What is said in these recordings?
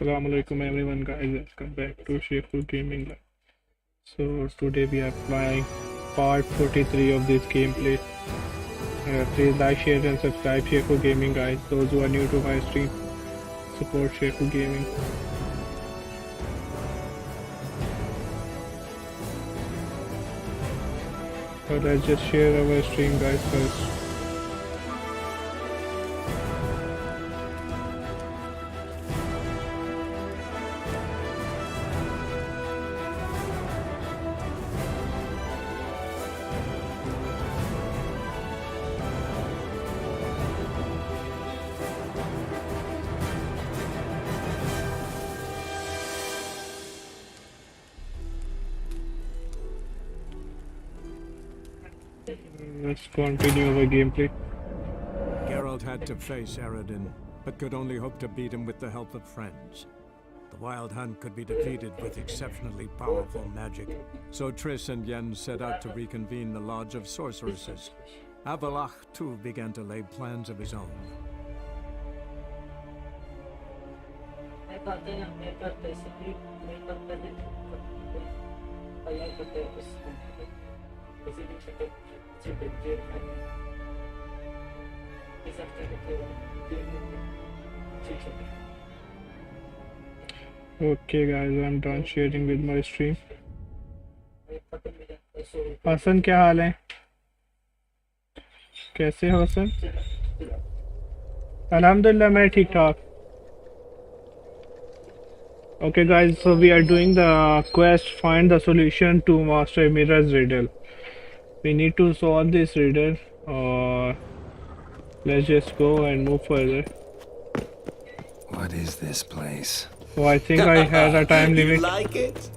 Assalamu alaikum everyone guys, welcome back to Sheikhul Gaming Live. So today we are playing part 43 of this gameplay. Please like, share and subscribe Sheikhul Gaming guys. Those who are new to my stream, support Sheikhul Gaming. So let's just share our stream guys first. Let's continue our gameplay. Geralt had to face Eredin, but could only hope to beat him with the help of friends. The Wild Hunt could be defeated with exceptionally powerful magic, so Triss and Yen set out to reconvene the Lodge of Sorceresses. Avalach, too, began to lay plans of his own. Okay guys, I'm done sharing with my stream. Hasan क्या हाल है? कैसे हो हसन? अल्हम्दुलिल्लाह मैं ठीक ठाक. Okay guys, so we are doing the quest find the solution to Master Mirror's riddle. We need to solve this riddle. Let's just go and move further. What is this place? So I think I had a time limit. You like it?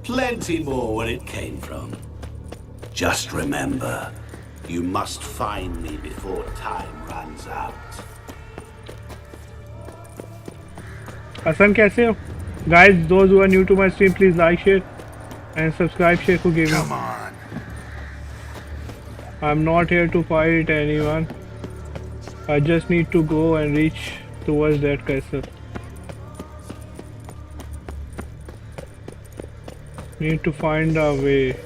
Plenty more where it came from. Just remember, you must find me before time runs out. Hasan, कैसे हो? Guys, those who are new to my stream, please like, share, and subscribe. Sheikhul Gaming. Come on. I'm not here to fight anyone. I just need to go and reach towards that castle. Need to find a way.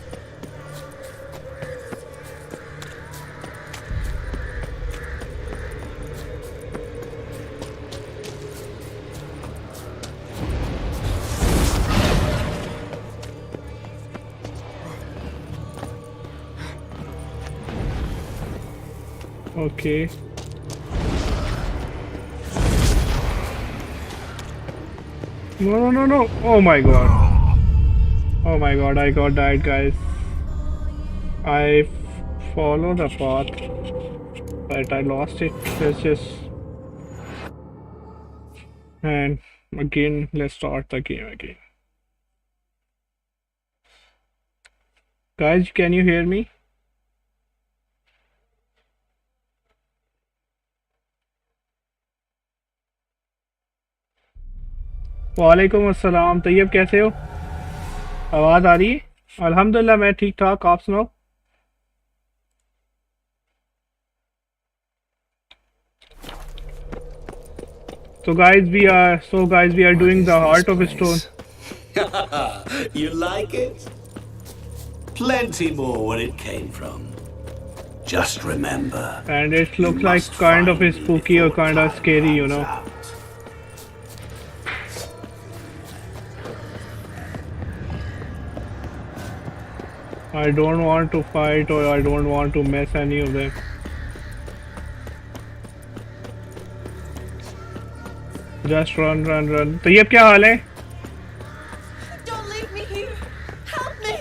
Okay. No. Oh my god. Oh my god, I got died, guys. I followed the path, but I lost it. Let's just... And again, let's start the game again. Guys, can you hear me? वालेकुम अस्सलाम. तैयब कैसे हो? आवाज़ आ रही है? अल्हम्दुलिल्लाह मैं ठीक ठाक. आप सुनाओ. So guys, we are doing the Heart of Stone. You like it? Plenty more where it came from. Just remember. And it looks like kind of spooky or kind of scary, you know. I don't want to fight or I don't want to mess any of them. Just run. तो ये क्या हाल है? Don't leave me here. Help me.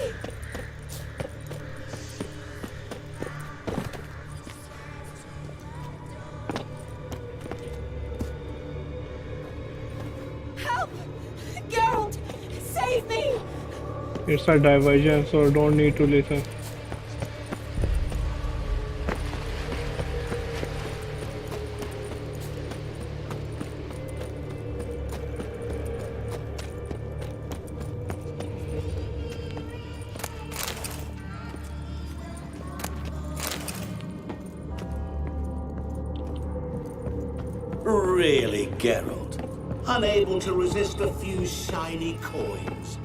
Help! Geralt, save me. It's a diversion, so don't need to listen. Really, Geralt? unable to resist a few shiny coins.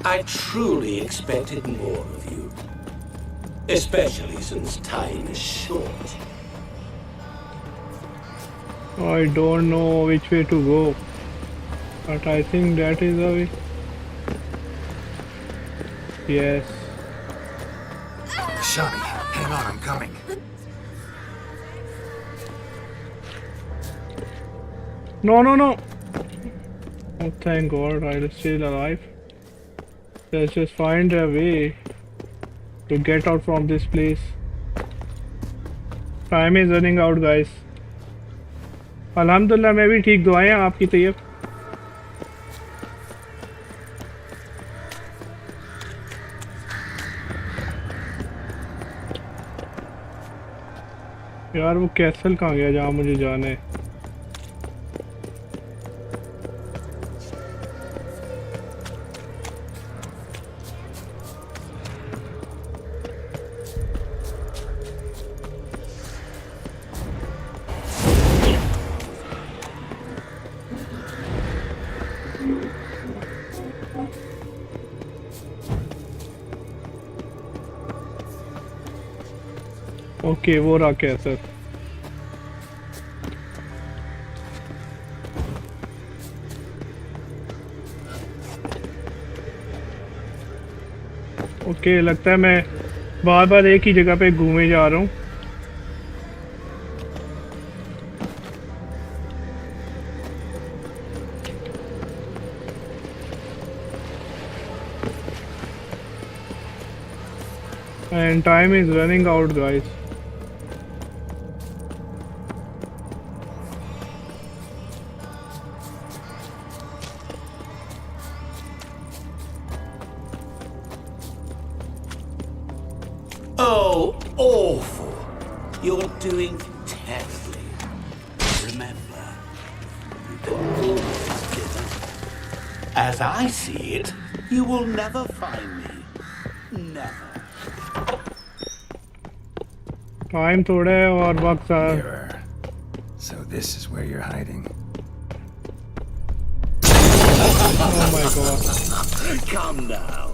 I truly expected more of you, especially since time is short. I don't know which way to go, but I think that is the way. Yes. Shani, hang on, I'm coming. No, no, no. Oh, thank God, I'm still alive. Let's just find a way to get out from this place. Time is running out, guys. अल्हम्दुलिल्लाह मैं भी ठीक दुआएं हैं आपकी तैयब. यार वो castle कहाँ गया जहाँ मुझे जाना है? ओके वो रहा कैसल. ओके लगता है मैं बार बार एक ही जगह पे घूमे जा रहा हूँ. And time is running out, guys. Oh, awful. You're doing terribly. Remember, you can always give up. As I see it, you will never find me. Never. Time थोड़ा है और वक्त सारा. Mirror. So this is where you're hiding. Oh my God. Come now.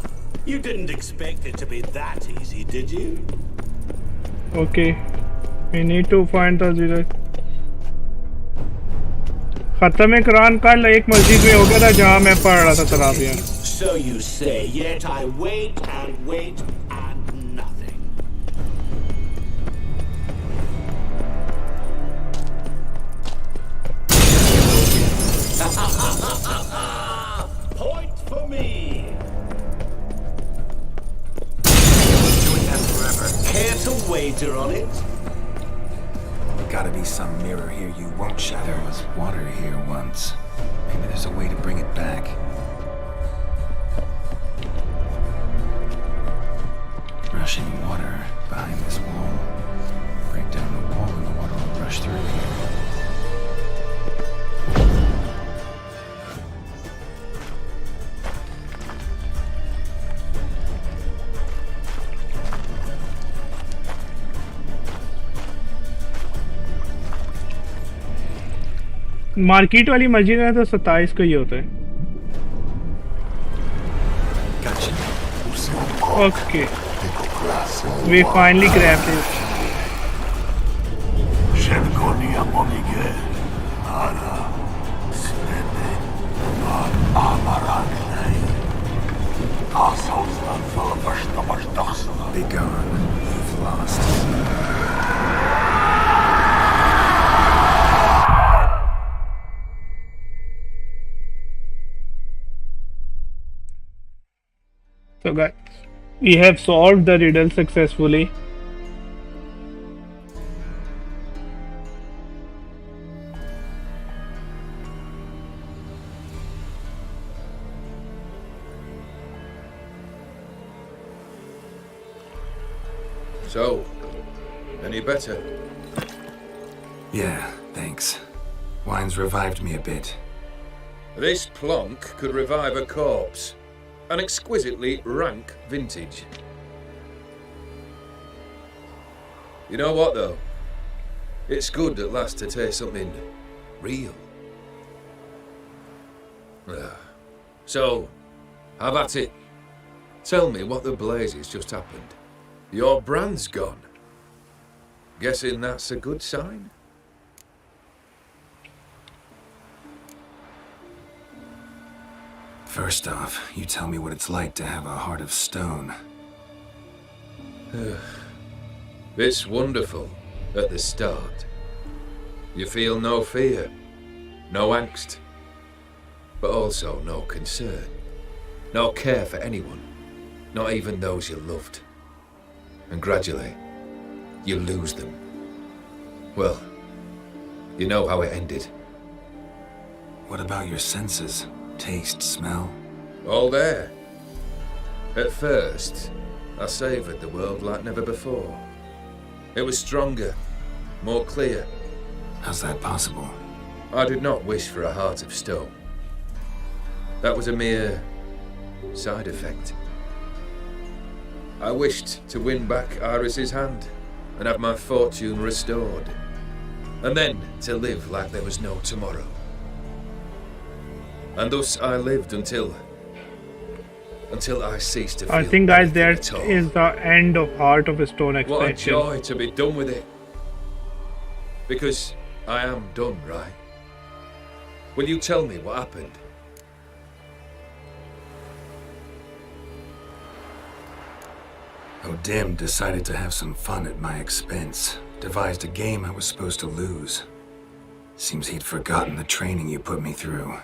You didn't expect it to be that easy, did you? Okay. We need to find the zero. खत्म कुरान कल एक मस्जिद में हो गया था जहाँ मैं पढ़ रहा था तराबियाँ. So you say, yet I wait and wait and nothing. Point for me. Doing that forever. Care to wager on it? Gotta be some mirror here you won't shatter. There was water here once. Maybe there's a way to bring it back. Rushing water behind this wall. Break down the wall and the water will rush through here. Market वाली मस्जिद में तो 27 को ही होता है. Gotcha. Okay. We finally grabbed it. Be gone. You've lost. So guys, we have solved the riddle successfully. So, any better? Yeah, thanks. Wine's revived me a bit. This plonk could revive a corpse. An exquisitely rank vintage. You know what though? It's good at last to taste something real. So, have at it. Tell me what the blazes just happened. Your brand's gone. Guessing that's a good sign? First off, you tell me what it's like to have a heart of stone. It's wonderful at the start. You feel no fear, no angst, but also no concern, no care for anyone, not even those you loved. And gradually, you lose them. Well, you know how it ended. What about your senses? Taste, smell? All there. At first, I savoured the world like never before. It was stronger, more clear. How's that possible? I did not wish for a heart of stone. That was a mere side effect. I wished to win back Iris's hand and have my fortune restored. And then to live like there was no tomorrow. And thus I lived until I ceased to feel I think, guys, anything that at all. is the end of Heart of Stone What a expansion. joy to be done with it. Because I am done, right? Will you tell me what happened? O'Dim decided to have some fun at my expense. Devised a game I was supposed to lose. Seems he'd forgotten the training you put me through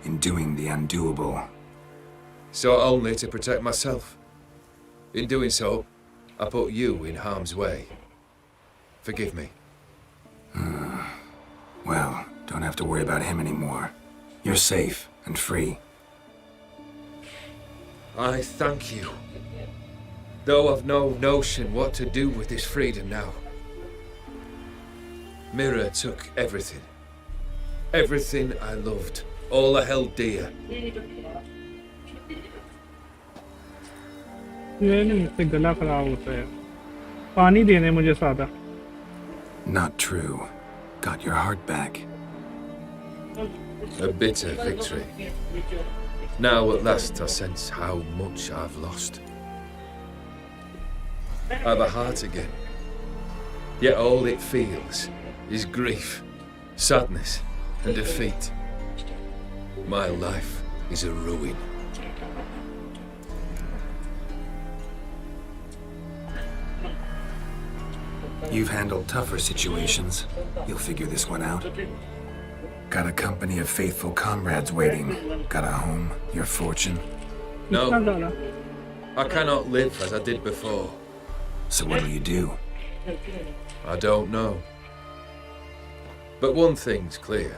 in doing the undoable. So only to protect myself. In doing so, I put you in harm's way. Forgive me. Well, don't have to worry about him anymore. You're safe and free. I thank you. Though I've no notion what to do with this freedom now. Mira took everything. Everything I loved. All I held dear. ये नहीं, मुझसे गला खराब होता है। पानी देने मुझे सादा। Not true. Got your heart back. A bitter victory. Now at last I sense how much I've lost. I've a heart again. Yet all it feels is grief, sadness, and defeat. My life is a ruin. You've handled tougher situations. You'll figure this one out. Got a company of faithful comrades waiting. Got a home, your fortune. No, इतना ज़्यादा। I cannot live as I did before. So what'll you do? I don't know. But one thing's clear.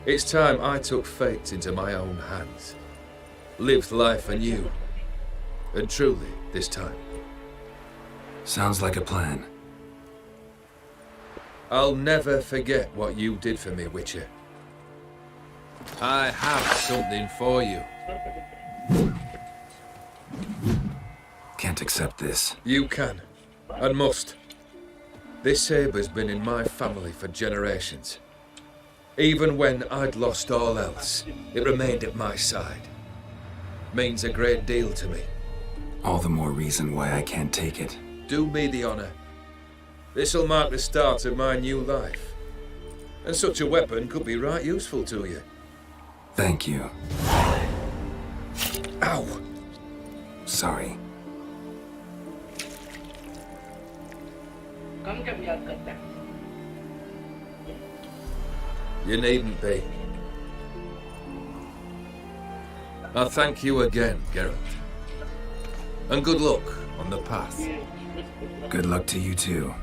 It's time I took fate into my own hands. Lived life anew. And truly, this time. Sounds like a plan. I'll never forget what you did for me, Witcher. I have something for you. Can't accept this. You can, and must. This sabre's been in my family for generations. Even when I'd lost all else, it remained at my side. Means a great deal to me. All the more reason why I can't take it. Do me the honor. This'll mark the start of my new life. And such a weapon could be right useful to you. Thank you. Ow! Sorry. You needn't be. I thank you again, Geralt. And good luck on the path. Good luck to you too.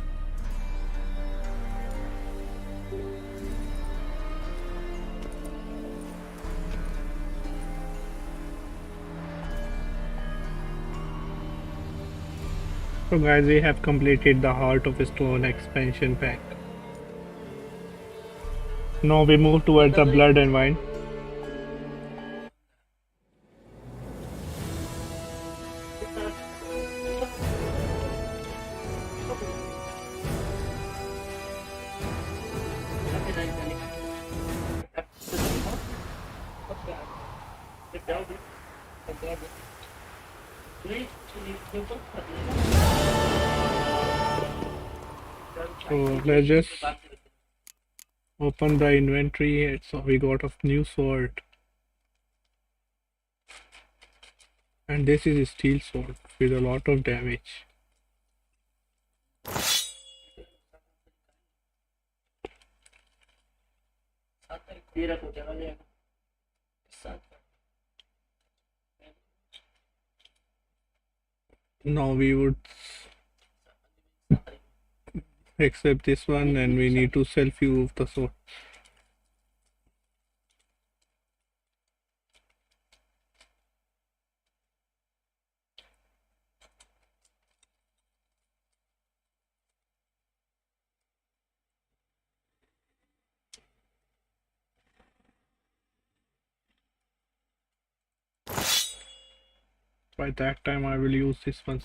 So guys, we have completed the Heart of Stone expansion pack. Now we move towards the Blood and Wine. So let's just open the inventory. So we got a new sword, and this is a steel sword with a lot of damage. Now we would accept this one, and we need to sell few of the sword. By that time I will use this one.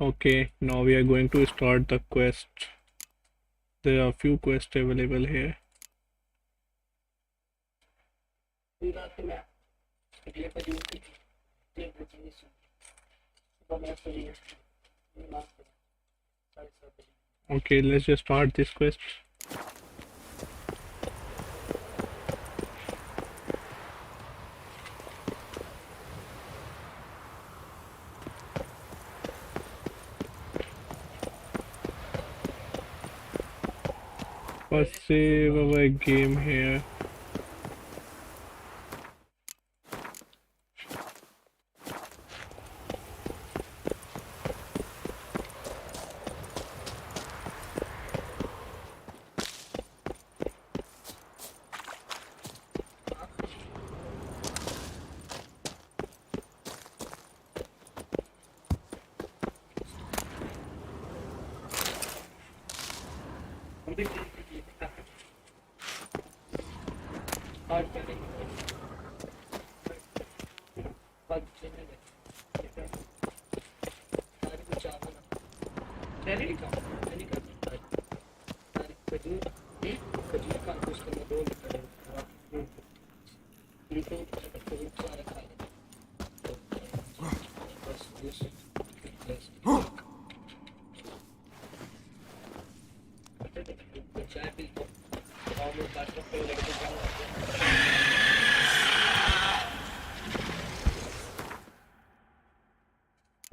Okay, now we are going to start the quest. There are a few quests available here. Okay, let's just start this quest. Let's save our game here.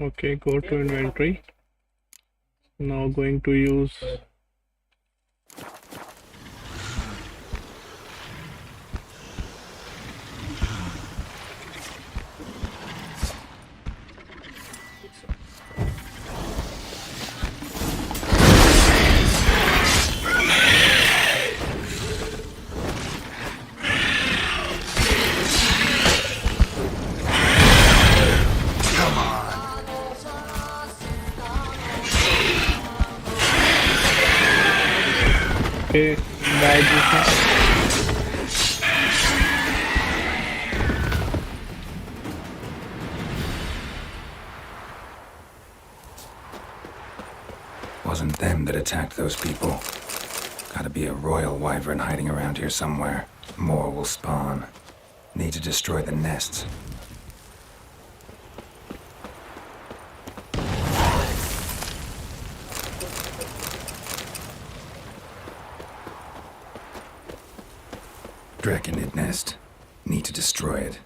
Okay, go to inventory. Now going to use okay, bag Wasn't them that attacked those people. Gotta be a royal wyvern hiding around here somewhere. More will spawn. Need to destroy the nests. Draconid nest. Need to destroy it.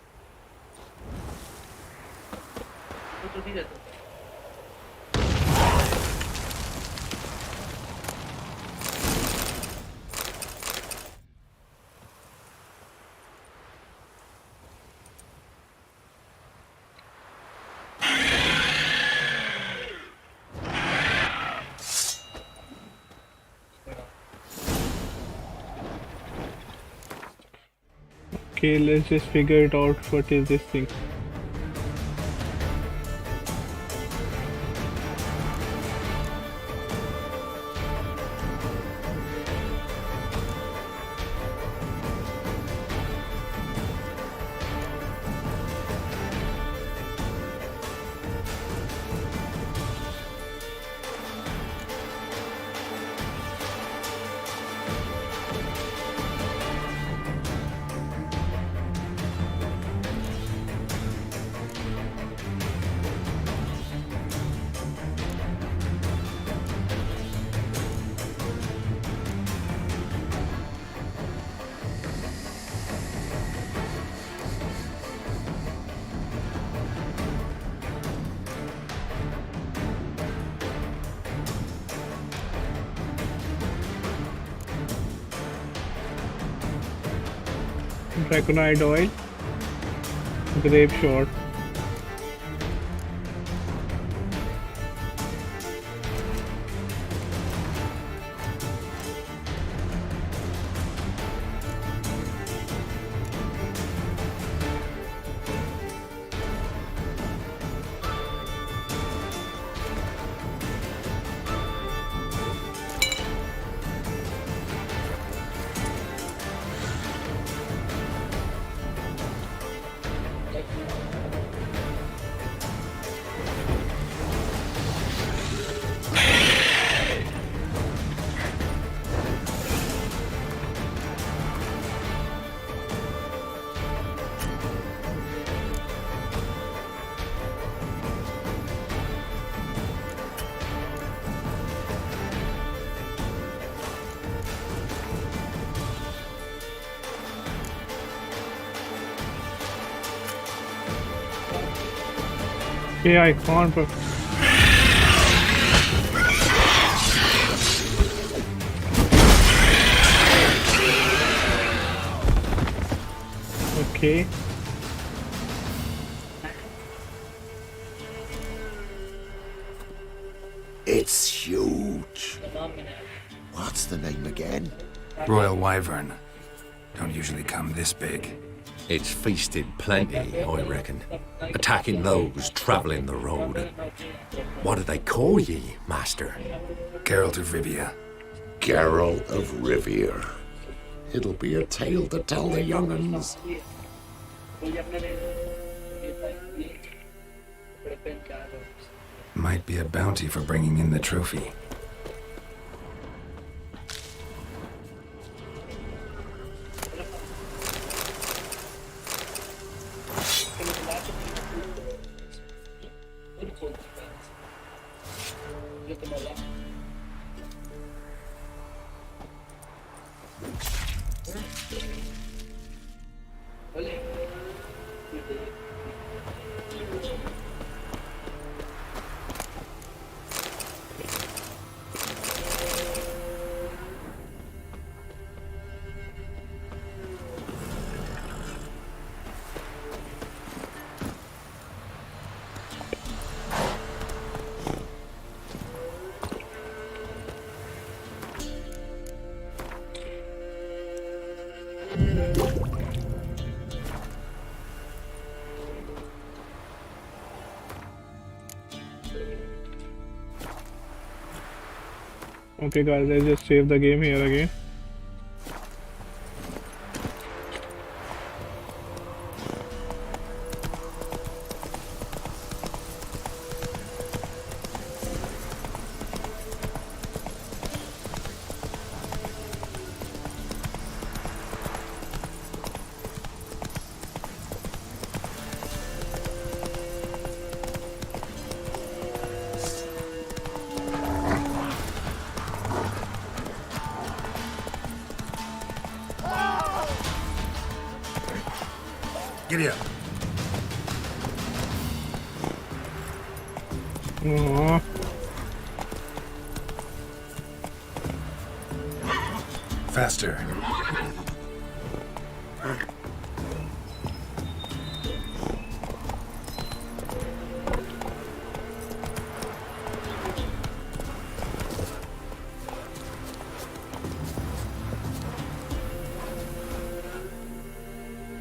Okay, let's just figure it out. What is this thing? Draconite oil. Grape shot. Okay, I can't. Okay. It's huge. What's the name again? Royal Wyvern. Don't usually come this big. It's feasted plenty, I reckon. Attacking those travelling the road. What do they call ye, master? Geralt of Rivia. Geralt of Rivia. It'll be a tale to tell the young'uns. Might be a bounty for bringing in the trophy. Okay guys, I just saved the game here again. Giddy up. Aww. Faster.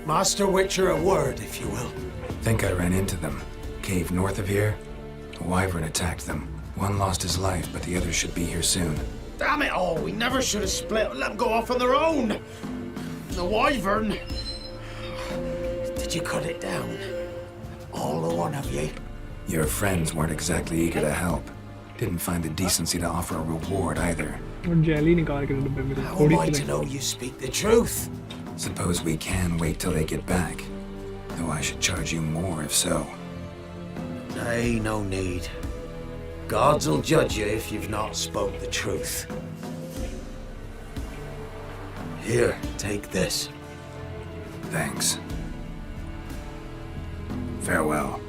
Master Witcher, a word, if you will. Think I ran into them. Cave north of here. A wyvern attacked them. One lost his life, but the others should be here soon. Damn it all, we never should have split. Let them go off on their own. The wyvern. Did you cut it down? All the one of ye? Your friends weren't exactly eager to help. Didn't find the decency to offer a reward either. और jelly निकाल के डब्बे में How थोड़ी am I C to know you speak the truth? Suppose we can wait till they get back. Though I should charge you more if so. Nay, no need. Gods will judge you if you've not spoke the truth. Here, take this. Thanks. Farewell.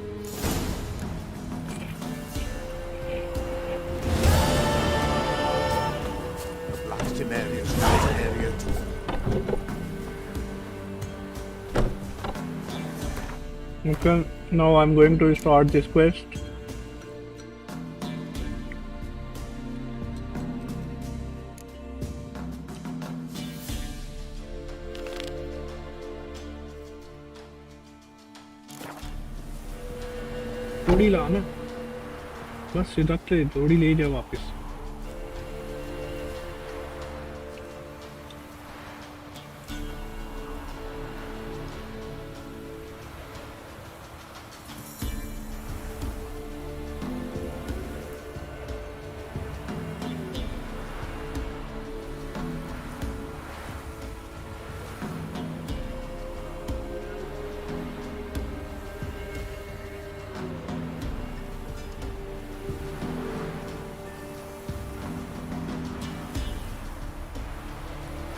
The blasted area's not an area to... Okay, now I'm going to start this quest. थोड़ी ला ना बस सीधा थोड़ी ले जा वापस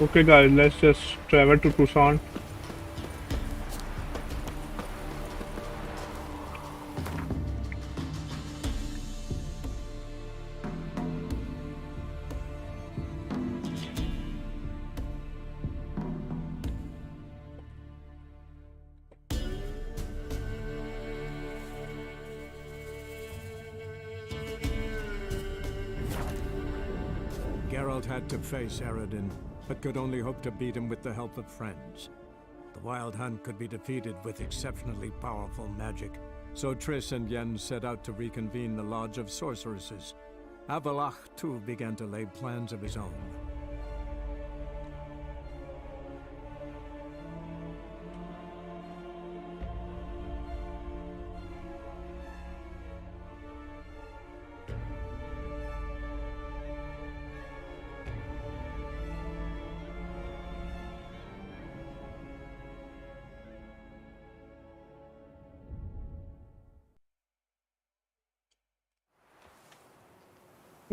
Okay guys, let's just travel to Tucson. Geralt had to face Eredin, but could only hope to beat him with the help of friends. The Wild Hunt could be defeated with exceptionally powerful magic, so Triss and Yen set out to reconvene the Lodge of Sorceresses. Walkhthrough began to lay plans of his own.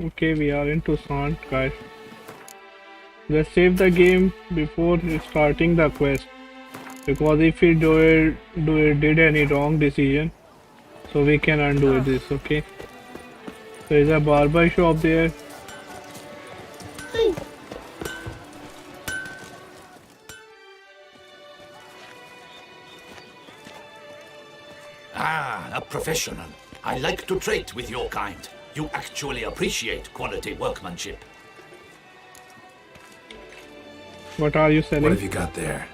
Okay, we are in Tucson, guys. Let's save the game before starting the quest, because if we did any wrong decision, so we can undo this. Okay. There's a barber shop there. Ah, a professional. I like to trade with your kind. You actually appreciate quality workmanship. What are you What selling? have you got there?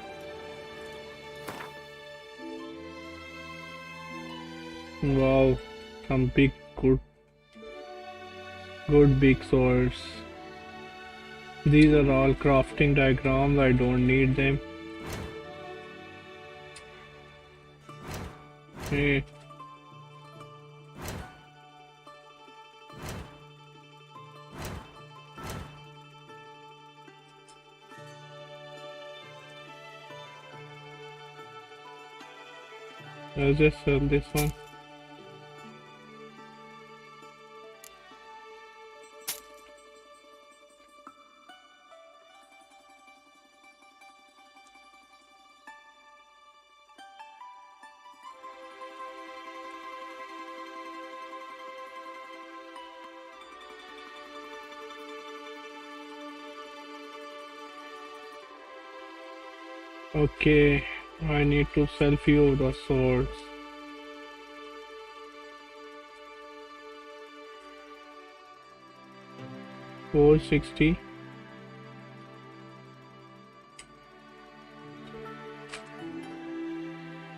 Wow, some big good big swords. These are all crafting diagrams. I don't need them. Hey. I'll just sell this one. Okay, I need to sell few of the swords. $460.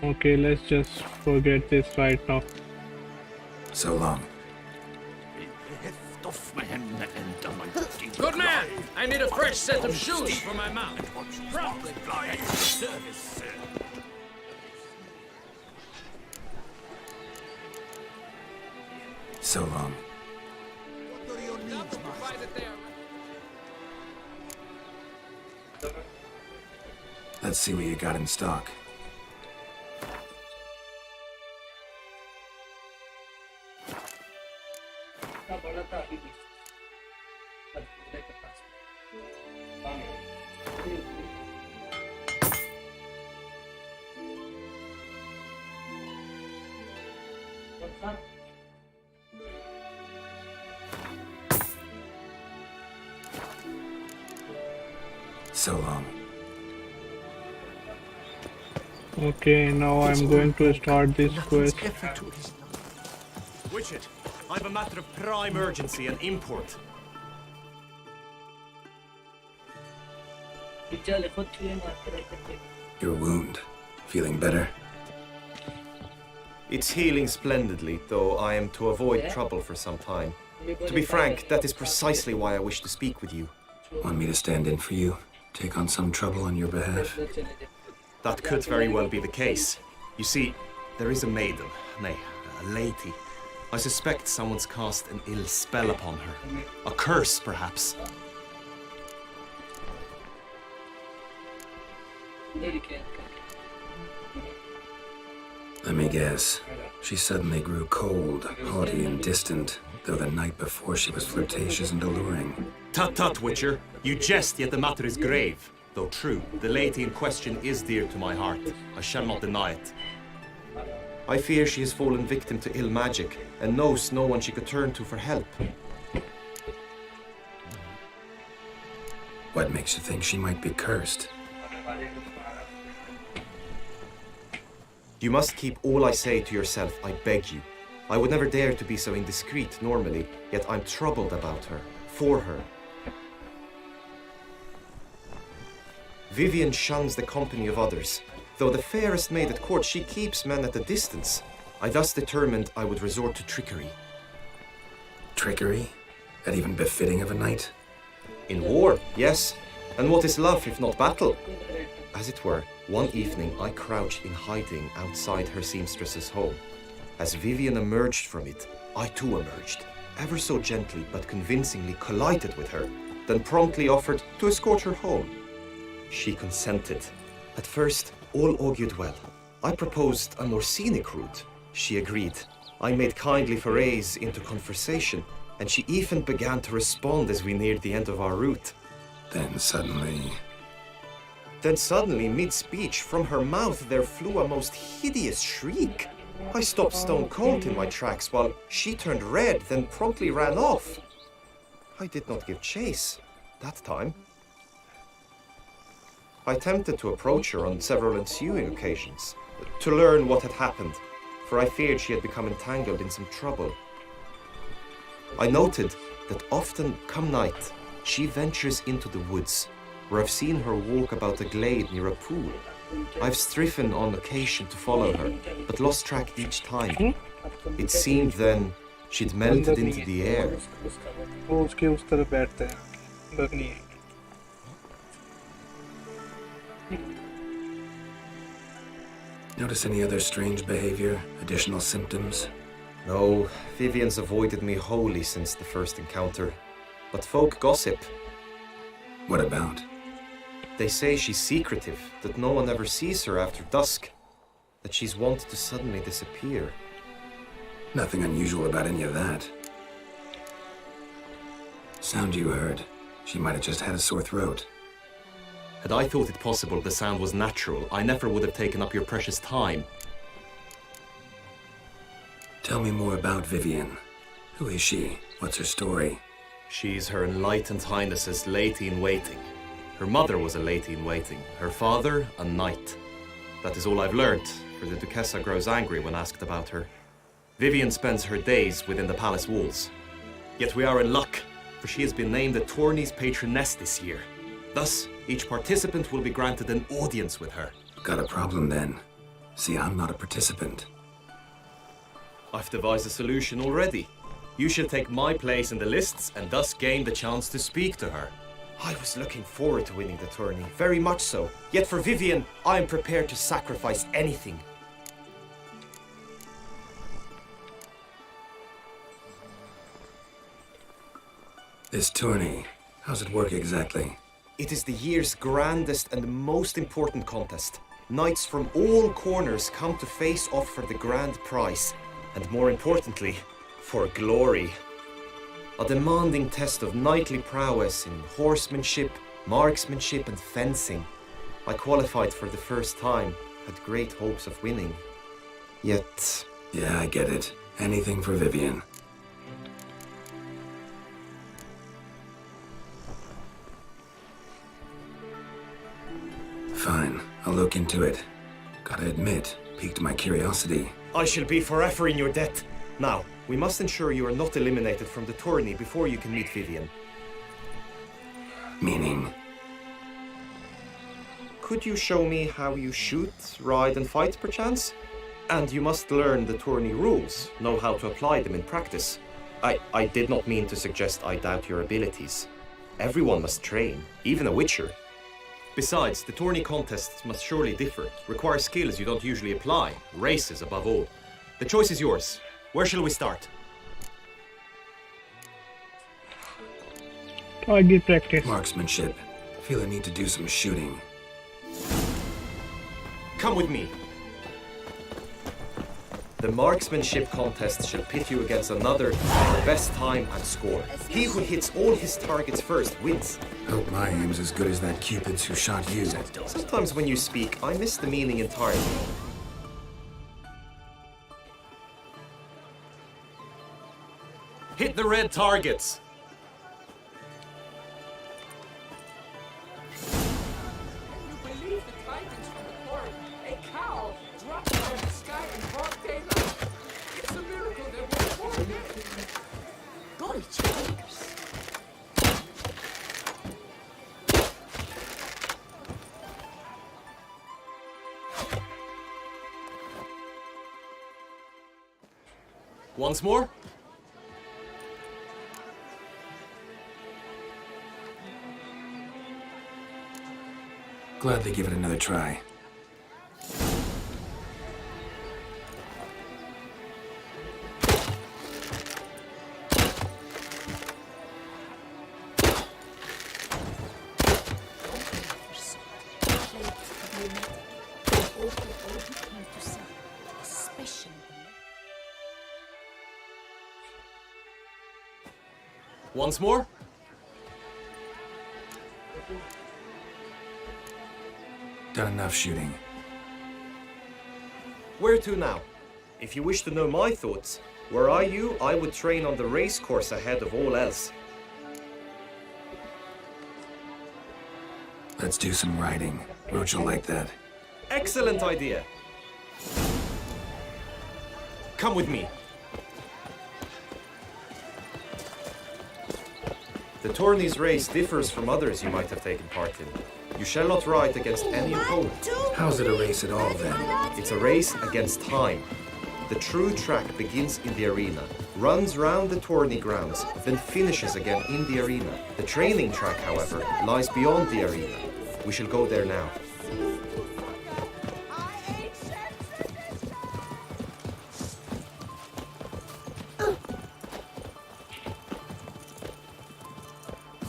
Okay, let's just forget this right now. So long. Good man! I need a fresh set of shoes for my mount. So long. Let's see what you got in stock. So long. Okay, now I'm going to start this quest. Witch it. I've a matter of prime urgency and import. Your wound. Feeling better? It's healing splendidly, though I am to avoid trouble for some time. To be frank, that is precisely why I wish to speak with you. Want me to stand in for you? Take on some trouble on your behalf? That could very well be the case. You see, there is a maiden, nay, a lady. I suspect someone's cast an ill spell upon her. A curse, perhaps. Let me guess. She suddenly grew cold, haughty, and distant, though the night before she was flirtatious and alluring. Tut tut, Witcher. You jest, yet the matter is grave. Though true, the lady in question is dear to my heart. I shall not deny it. I fear she has fallen victim to ill magic, and knows no one she could turn to for help. What makes you think she might be cursed? You must keep all I say to yourself, I beg you. I would never dare to be so indiscreet normally, yet I'm troubled about her, for her. Vivian shuns the company of others. Though the fairest maid at court, she keeps men at a distance. I thus determined I would resort to trickery. Trickery? That even befitting of a knight? In war, yes. And what is love if not battle? As it were, one evening I crouched in hiding outside her seamstress's home. As Vivian emerged from it, I too emerged. Ever so gently but convincingly collided with her, then promptly offered to escort her home. She consented. At first, all augured well. I proposed a more scenic route. She agreed. I made kindly forays into conversation, and she even began to respond as we neared the end of our route. Then suddenly, mid-speech, from her mouth there flew a most hideous shriek. I stopped stone cold in my tracks while she turned red, then promptly ran off. I did not give chase that time. I attempted to approach her on several ensuing occasions, to learn what had happened, for I feared she had become entangled in some trouble. I noted that often, come night, she ventures into the woods, where I've seen her walk about a glade near a pool. I've striven on occasion to follow her, but lost track each time. It seemed then she'd melted into the air. notice any other strange behavior, additional symptoms? No, Vivian's avoided me wholly since the first encounter. But folk gossip. What about? They say she's secretive, that no one ever sees her after dusk, that she's wont to suddenly disappear. Nothing unusual about any of that. Sound you heard. She might have just had a sore throat. Had I thought it possible the sound was natural, I never would have taken up your precious time. Tell me more about Vivian. Who is she? What's her story? She's Her Enlightened Highness's lady-in-waiting. Her mother was a lady-in-waiting, her father a knight. That is all I've learned, for the Duchessa grows angry when asked about her. Vivian spends her days within the palace walls. Yet we are in luck, for she has been named the tourney's patroness this year. Thus, each participant will be granted an audience with her. Got a problem then. See, I'm not a participant. I've devised a solution already. You shall take my place in the lists and thus gain the chance to speak to her. I was looking forward to winning the tourney, very much so. Yet for Vivian, I am prepared to sacrifice anything. This tourney, how's it work exactly? It is the year's grandest and most important contest. Knights from all corners come to face off for the grand prize. And more importantly, for glory. A demanding test of knightly prowess in horsemanship, marksmanship and fencing. I qualified for the first time, had great hopes of winning. Yet... Yeah, I get it. Anything for Vivian. Fine, I'll look into it. Gotta admit, piqued my curiosity. I shall be forever in your debt. Now, we must ensure you are not eliminated from the tourney before you can meet Vivian. Meaning? Could you show me how you shoot, ride and fight perchance? And you must learn the tourney rules, know how to apply them in practice. I did not mean to suggest I doubt your abilities. Everyone must train, even a witcher. Besides, the tourney contests must surely differ, require skills you don't usually apply, races above all. The choice is yours. Where shall we start? Target practice. Marksmanship. Feel I need to do some shooting. Come with me. The marksmanship contest shall pit you against another for the best time and score. He who hits all his targets first wins. Hope my aim's as good as that Cupid's who shot you. Sometimes when you speak, I miss the meaning entirely. Hit the red targets! Once more? Gladly give it another try. Once more? Done enough shooting. Where to now? If you wish to know my thoughts, were I you, I would train on the race course ahead of all else. Let's do some riding. Roach will like that. Excellent idea. Come with me. The tourney's race differs from others you might have taken part in. You shall not ride against any opponent. How's it a race at all then? It's a race against time. The true track begins in the arena, runs round the tourney grounds, then finishes again in the arena. The training track, however, lies beyond the arena. We shall go there now.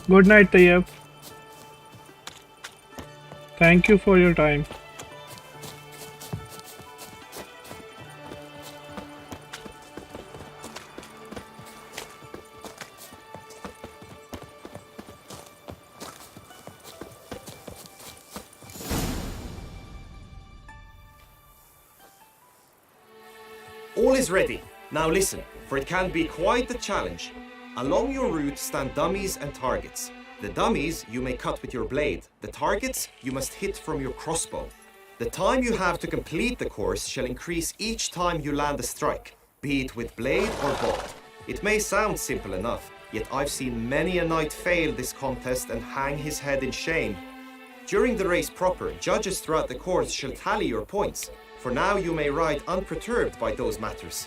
Good night, Tayyab. Thank you for your time. All is ready. Now listen, for it can be quite a challenge. Along your route stand dummies and targets. The dummies you may cut with your blade. The targets you must hit from your crossbow. The time you have to complete the course shall increase each time you land a strike, be it with blade or bow. It may sound simple enough, yet I've seen many a knight fail this contest and hang his head in shame. During the race proper, judges throughout the course shall tally your points. For now you may ride unperturbed by those matters.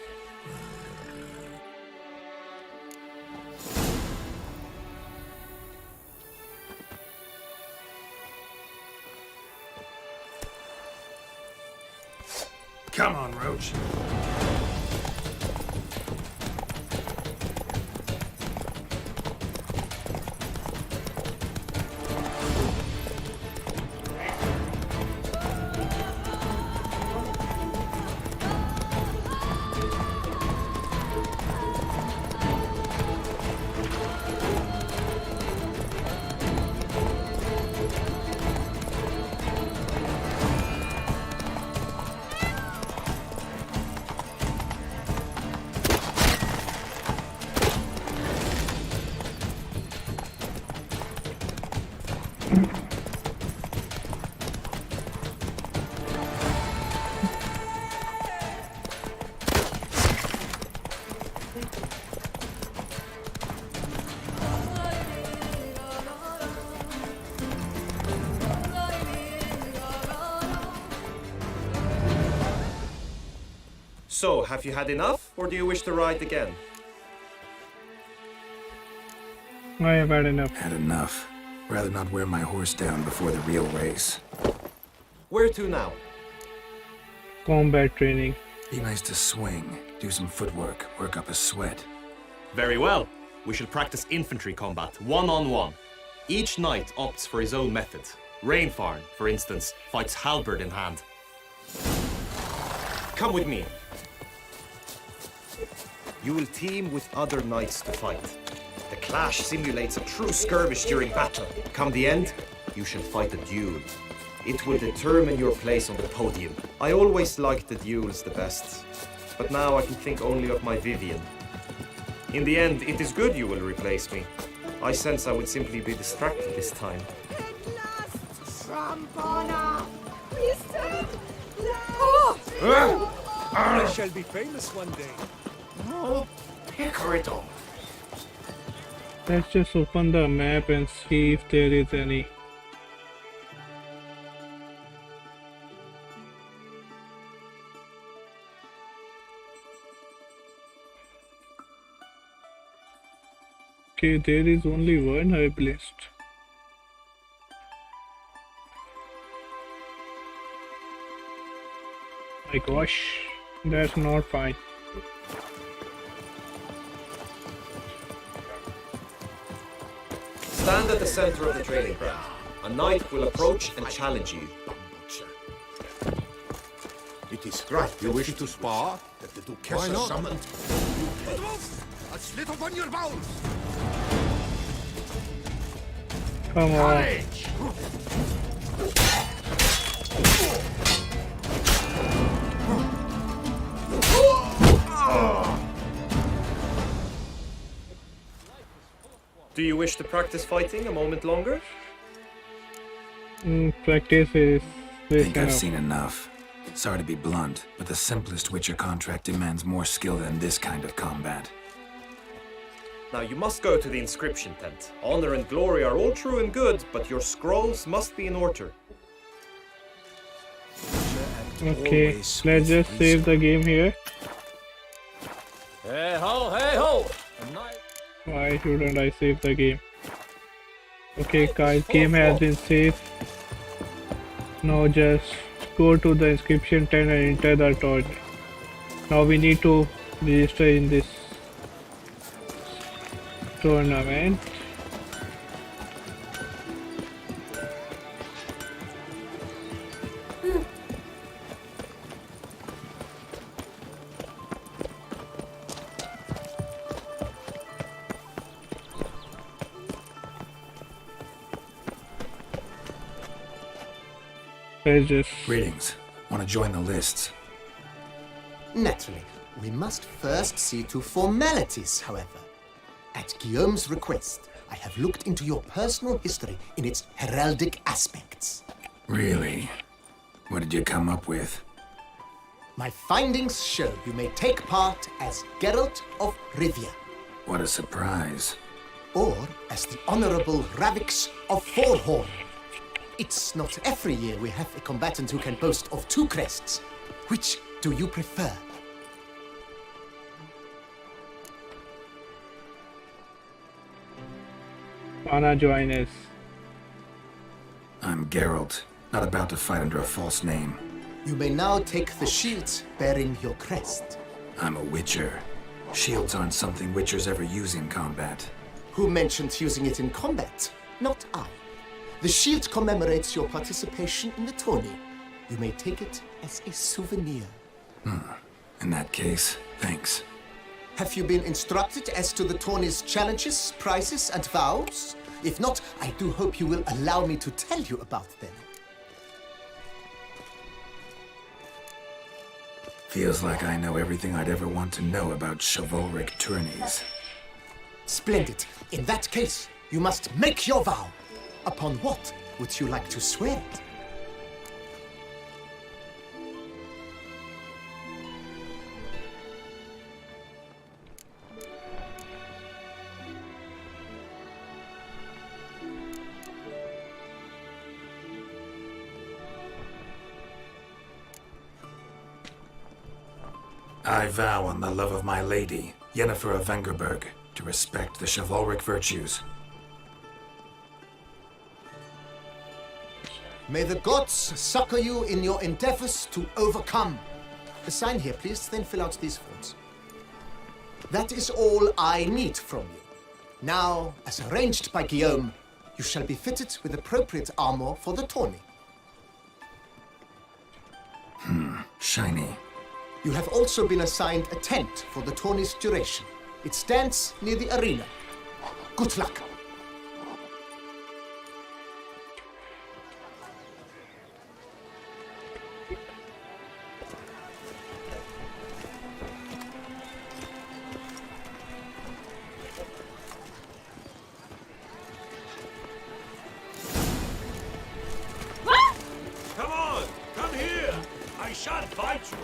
Come on, Roach. So, have you had enough, or do you wish to ride again? I have had enough. Had enough. Rather not wear my horse down before the real race. Where to now? Combat training. Be nice to swing, do some footwork, work up a sweat. Very well. We shall practice infantry combat, one-on-one. Each knight opts for his own method. Rainfarn, for instance, fights halberd in hand. Come with me. You will team with other knights to fight. The clash simulates a true skirmish during battle. Come the end, you shall fight a duel. It will determine your place on the podium. I always liked the duels the best, but now I can think only of my Vivian. In the end, it is good you will replace me. I sense I would simply be distracted this time. At last, Trampana! Listen! I shall be famous one day. Oh, Picarito. Let's just open the map and see if there is any. Okay, there is only one herbalist. My gosh, that's not fine. Stand at the center of the training ground. A knight will approach and challenge you. It is right. You wish to spar? That the Duchess not? summoned. A slit upon your bowels. Come on. Courage! Do you wish to practice fighting a moment longer? Practice is this Think I've enough. seen enough. Sorry to be blunt, but the simplest Witcher contract demands more skill than this kind of combat. Now you must go to the inscription tent. Honor and glory are all true and good, but your scrolls must be in order. Okay, let's just save the game here. Hey ho, hey ho! Why shouldn't I save the game? Okay guys, game has been saved. Now just go to the inscription tent and enter the tournament. Now we need to register in this tournament. Let's just Greetings. Want to join the lists? Naturally, we must first see to formalities, however. At Guillaume's request, I have looked into your personal history in its heraldic aspects. Really? What did you come up with? My findings show you may take part as Geralt of Rivia, What a surprise. or as the Honorable Ravix of Forhorn. It's not every year we have a combatant who can boast of two crests. Which do you prefer? wanna join us. I'm Geralt, not about to fight under a false name. You may now take the shield bearing your crest. I'm a Witcher. Shields aren't something Witchers ever use in combat. Who mentioned using it in combat? Not I. The shield commemorates your participation in the tourney. You may take it as a souvenir. In that case, thanks. Have you been instructed as to the tourney's challenges, prizes, and vows? If not, I do hope you will allow me to tell you about them. Feels like I know everything I'd ever want to know about chivalric tourneys. Splendid. In that case, you must make your vow. Upon what would you like to swear it? I vow on the love of my lady, Yennefer of Vengerberg, to respect the chivalric virtues. May the gods succor you in your endeavors to overcome. Sign here, please, then fill out these forms. That is all I need from you. Now, as arranged by Guillaume, you shall be fitted with appropriate armor for the tourney. Shiny. You have also been assigned a tent for the tourney's duration. It stands near the arena. Good luck. Come on, come here. I shan't bite you.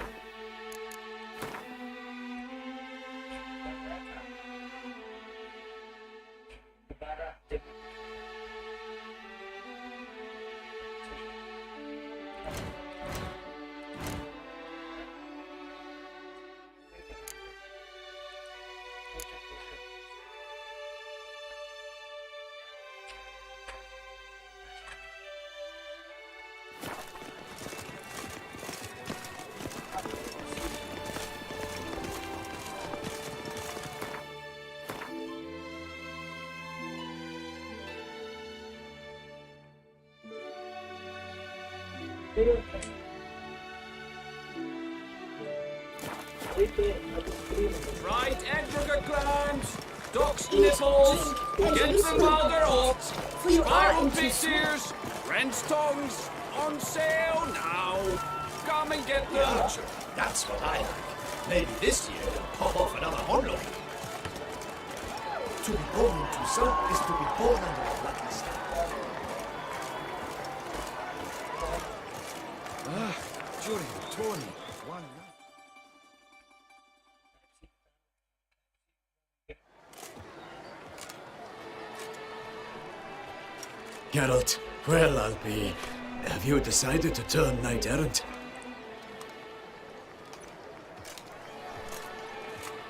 Right, Edgar clams, ducks nipples, get them while they're hot, spiral pixies, wrench tongues, on sale now. Come and get them. Yeah, sure. That's what I like. Maybe this year they'll pop off another hornlock. To be born into sun is to be born under a lucky star. During the tourney, one night. Geralt, well, I'll be. Have you decided to turn knight errant?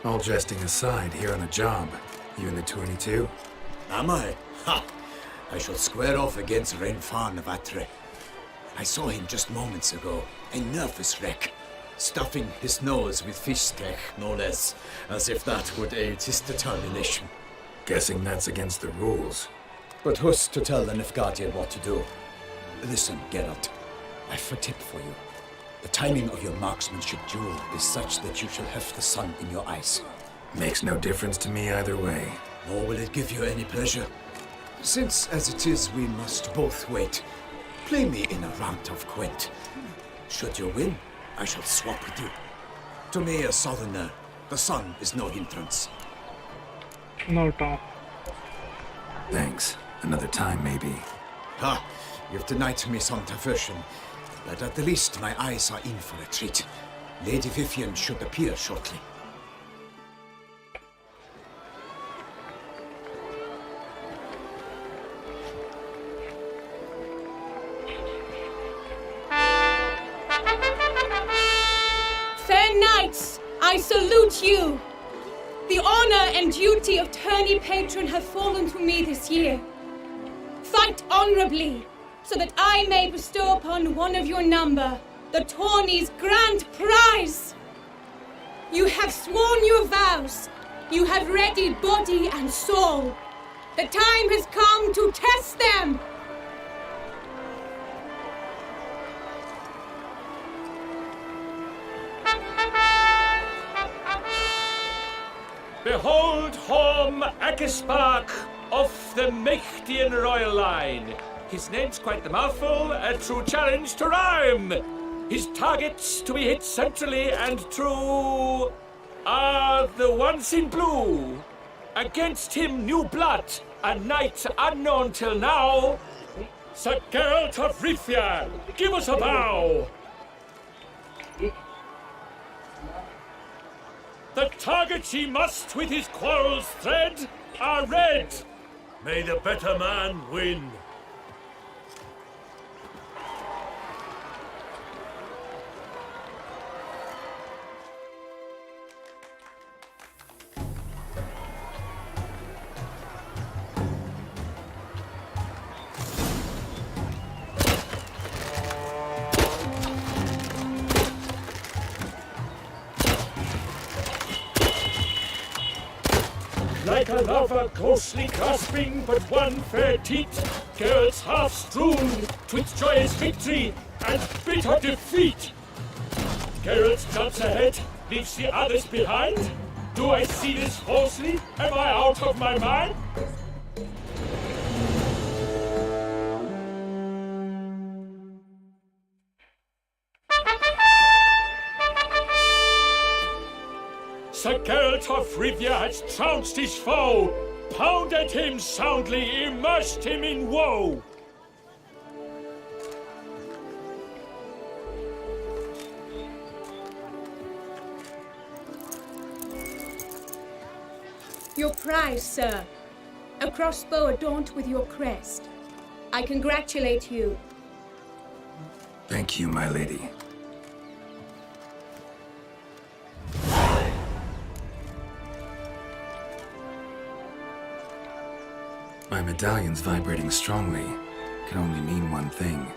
All jesting aside, here on the job. You in the tourney too? Am I? Ha! I shall square off against Renfan of Atre. I saw him just moments ago, a nervous wreck, stuffing his nose with fish steak, no less, as if that would aid his determination. Guessing that's against the rules. But who's to tell an Nilfgaardian what to do? Listen, Geralt, I've a tip for you. The timing of your marksmanship duel is such that you shall have the sun in your eyes. Makes no difference to me either way. Nor will it give you any pleasure. Since, as it is, we must both wait, play me in a round of Gwent. Should you win, I shall swap with you. To me, a southerner, the sun is no hindrance. No talk. Thanks. Another time, maybe. Ha! You've denied me some diversion, but at the least my eyes are in for a treat. Lady Vivian should appear shortly. Fair knights, I salute you. The honor and duty of tourney patron have fallen to me this year. Fight honorably, so that I may bestow upon one of your number the tourney's grand prize. You have sworn your vows. You have ready body and soul. The time has come to test them. Behold Horm Akispark of the Mechtian royal line. His name's quite the mouthful, a true challenge to rhyme. His targets to be hit centrally and true are the ones in blue. Against him new blood, a knight unknown till now. Sir Geralt of Rivia, give us a bow. The targets he must with his quarrels thread are red. May the better man win. like a lover ghostly grasping but one fair teat, girls half strewn twixt joyous victory and bitter defeat. Geralt jumps ahead, leaves the others behind. Do I see this falsely? Am I out of my mind? Sir Geralt of Rivia has trounced his foe, pounded him soundly, immersed him in woe. Your prize, sir. A crossbow adorned with your crest. I congratulate you. Thank you, my lady. My medallion's vibrating strongly. Can only mean one thing.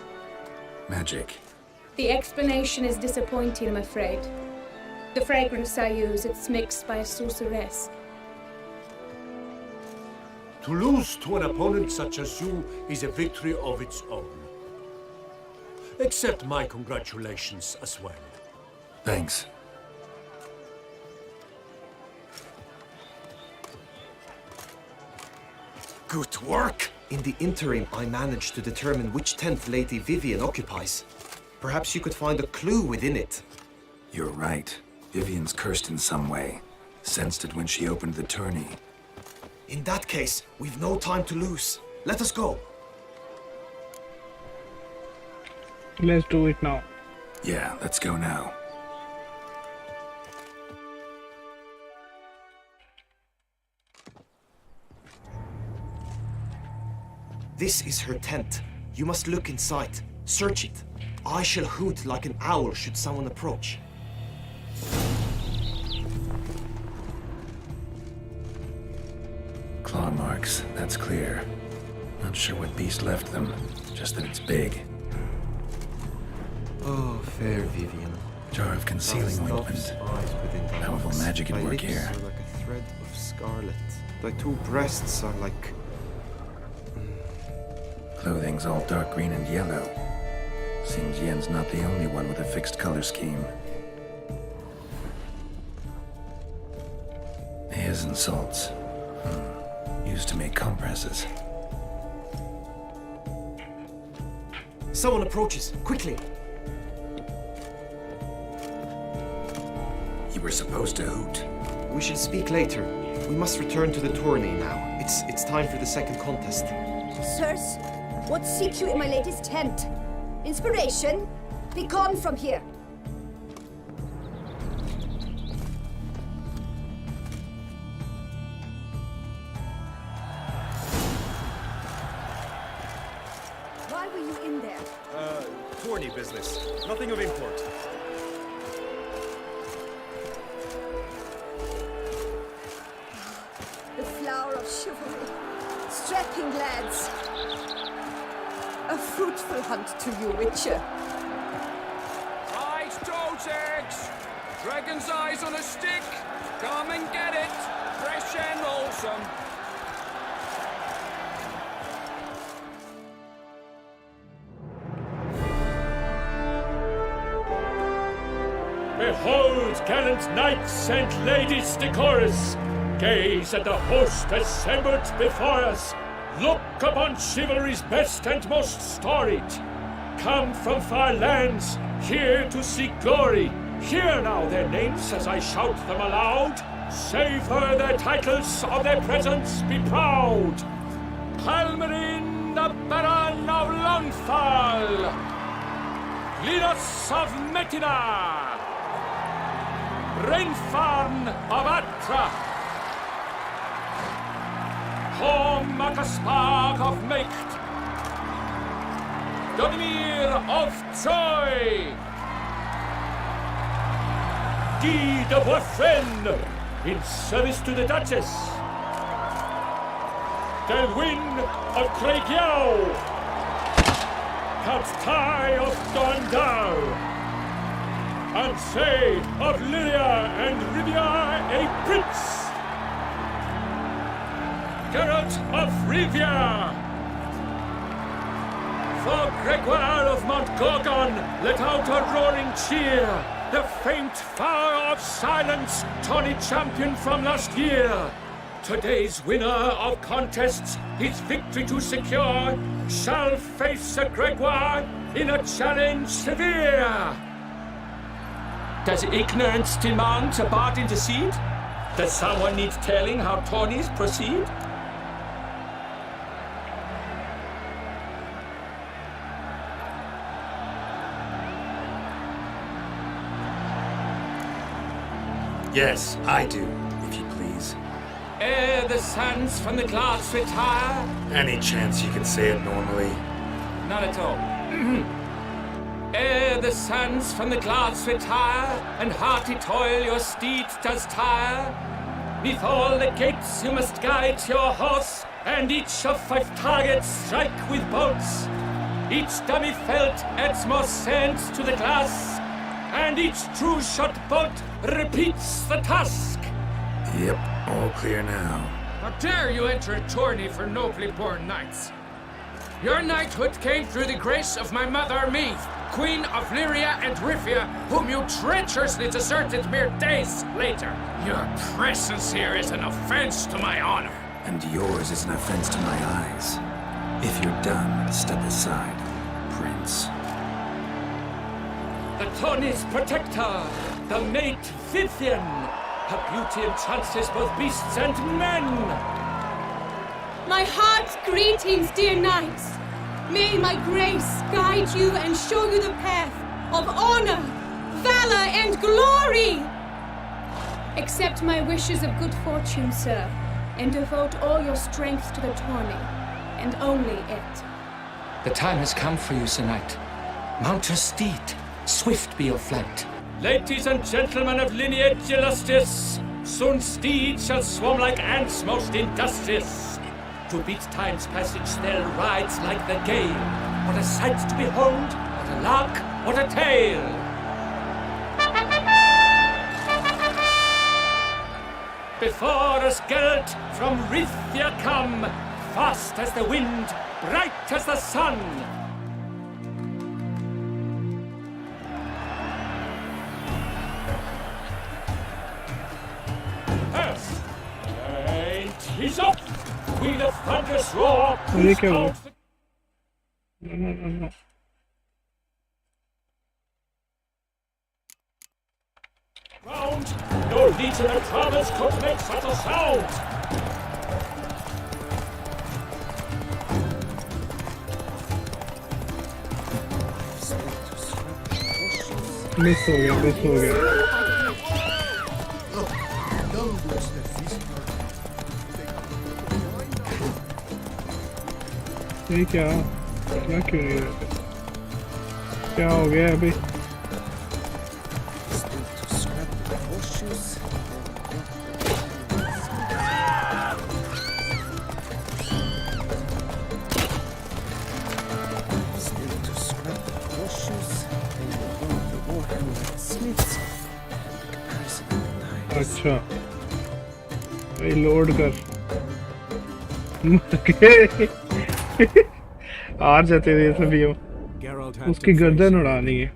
Magic. The explanation is disappointing, I'm afraid. The fragrance I use, it's mixed by a sorceress. To lose to an opponent such as you is a victory of its own. Accept my congratulations as well. Thanks. Good work! In the interim, I managed to determine which tent Lady Vivian occupies. Perhaps you could find a clue within it. You're right. Vivian's cursed in some way. Sensed it when she opened the tourney. In that case, we've no time to lose. Let us go. Let's do it now. Yeah, let's go now. This is her tent. You must look inside. Search it. I shall hoot like an owl should someone approach. Claw marks, that's clear. Not sure what beast left them, just that it's big. Oh, fair Vivian. Jar of concealing ointment. Powerful magic at work here. Thy lips are like a thread of scarlet. Thy two breasts are like... Clothing's all dark green and yellow. Seems Yen's not the only one with a fixed color scheme. Hairs and salts. Used to make compresses. Someone approaches. Quickly! You were supposed to hoot. We shall speak later. We must return to the tourney now. It's time for the second contest. Sirs, what seek you in my lady's tent? Inspiration? Be gone from here. Why were you in there? Tourney business. Nothing of import. The flower of chivalry. Strapping lads. A fruitful hunt to you, Witcher. Right, toes eggs! Dragon's eyes on a stick! Come and get it! Fresh and wholesome! Behold, gallant knights and ladies decorous! Gaze at the host assembled before us! Look upon chivalry's best and most storied! Come from far lands, here to seek glory! Hear now their names as I shout them aloud! Savor their titles, of their presence be proud! Halmarin, the Baron of Lonfall! Linus of Metina! Renfarn of Atra! Hom Akaspark of Mecht, Donimir of Troy, Guy de Boisfren in service to the Duchess, Delwyn of Craigyow, Count Tai of Dondal, Ansay of Lyria and Rivia a prince. Geralt of Rivia. For Gregoire of Montgorgon, let out a roaring cheer. The faint fire of silence, Tawny champion from last year. Today's winner of contests, his victory to secure, shall face Sir Gregoire in a challenge severe. Does ignorance demand a bard intercede? Does someone need telling how Tawnies proceed? Yes, I do, if you please. Ere the sands from the glass retire? Any chance you can say it normally? Not at all. Ere the sands from the glass retire, and hearty toil your steed does tire, neath all the gates you must guide your horse, and each of 5 targets strike with bolts. Each dummy felt adds more sand to the glass, and each true shot bolt repeats the task. Yep, all clear now. How dare you enter a tourney for nobly born knights? Your knighthood came through the grace of my mother Meath, Queen of Lyria and Rivia, whom you treacherously deserted mere days later. Your presence here is an offense to my honor. And yours is an offense to my eyes. If you're done, step aside, Prince. The Tawny's protector, the mate Vivian. Her beauty entrances both beasts and men. My heart's greetings, dear knights. May my grace guide you and show you the path of honor, valor, and glory. Accept my wishes of good fortune, sir, and devote all your strength to the tourney, and only it. The time has come for you, Sir Knight. Mount your steed. Swift be your flight. Ladies and gentlemen of lineage illustrious, soon steeds shall swarm like ants most industrious. To beat time's passage they'll ride like the gale. What a sight to behold, what a lark, what a tale! Before us Geralt from Rivia come, fast as the wind, bright as the sun. And he's up! We the thunderous roar! ये क्या हुआ? No. Round! No legion of traumas could make such a sound! Miss हो गया ये क्या क्यों नहीं रहता? क्या हो गया अभी? अच्छा लोड कर हार जाते थे सभी हो उसकी गर्दन उड़ानी है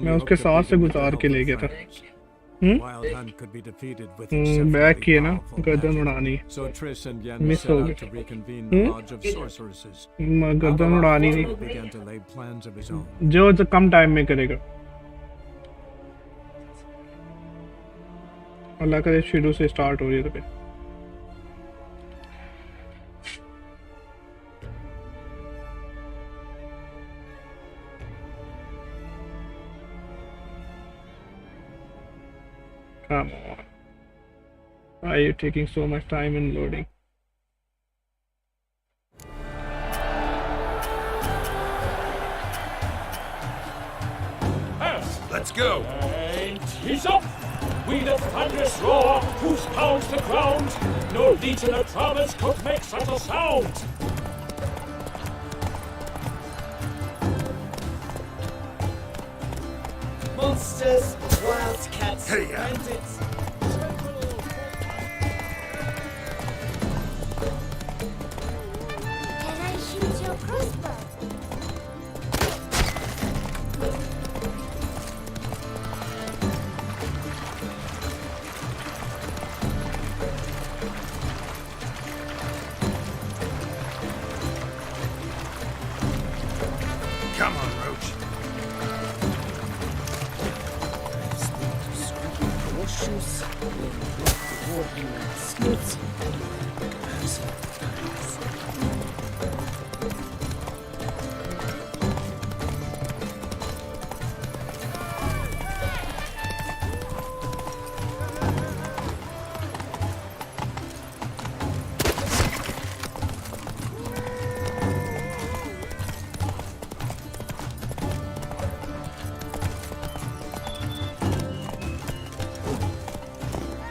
मैं उसके साथ से गुजार के ले गया था बैक किए ना गर्दन उड़ानी मिस हो गया गर्दन उड़ानी नहीं जो कम टाइम में करेगा अल्लाह करे शुरू से स्टार्ट हो रही है तो फिर Come on. Why are you taking so much time in loading? Let's go! And he's up! We the thunderous roar, whose pounds the ground, no legion of traumas could make such a sound! Monsters, wildcats, bandits. Come on, Roach. Horseshoes, slits.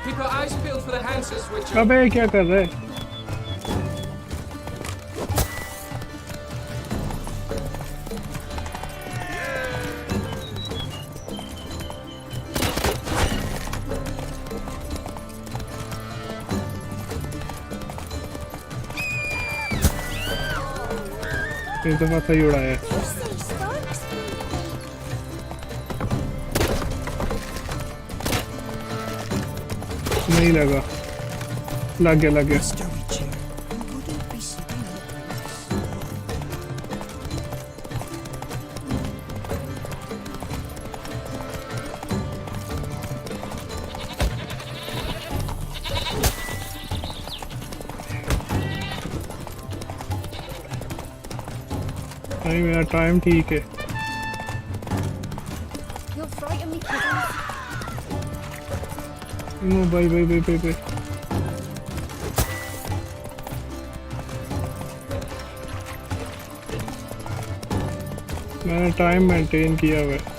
Keep your eyes peeled for the Hansa switcher. अबे क्या कर रहे? इस दफा सही उड़ाया। नहीं लगा, लग गया, लग गया। नहीं मेरा टाइम ठीक है। नो भाई भाई भाई भाई भाई मैंने टाइम मेंटेन किया हुआ है।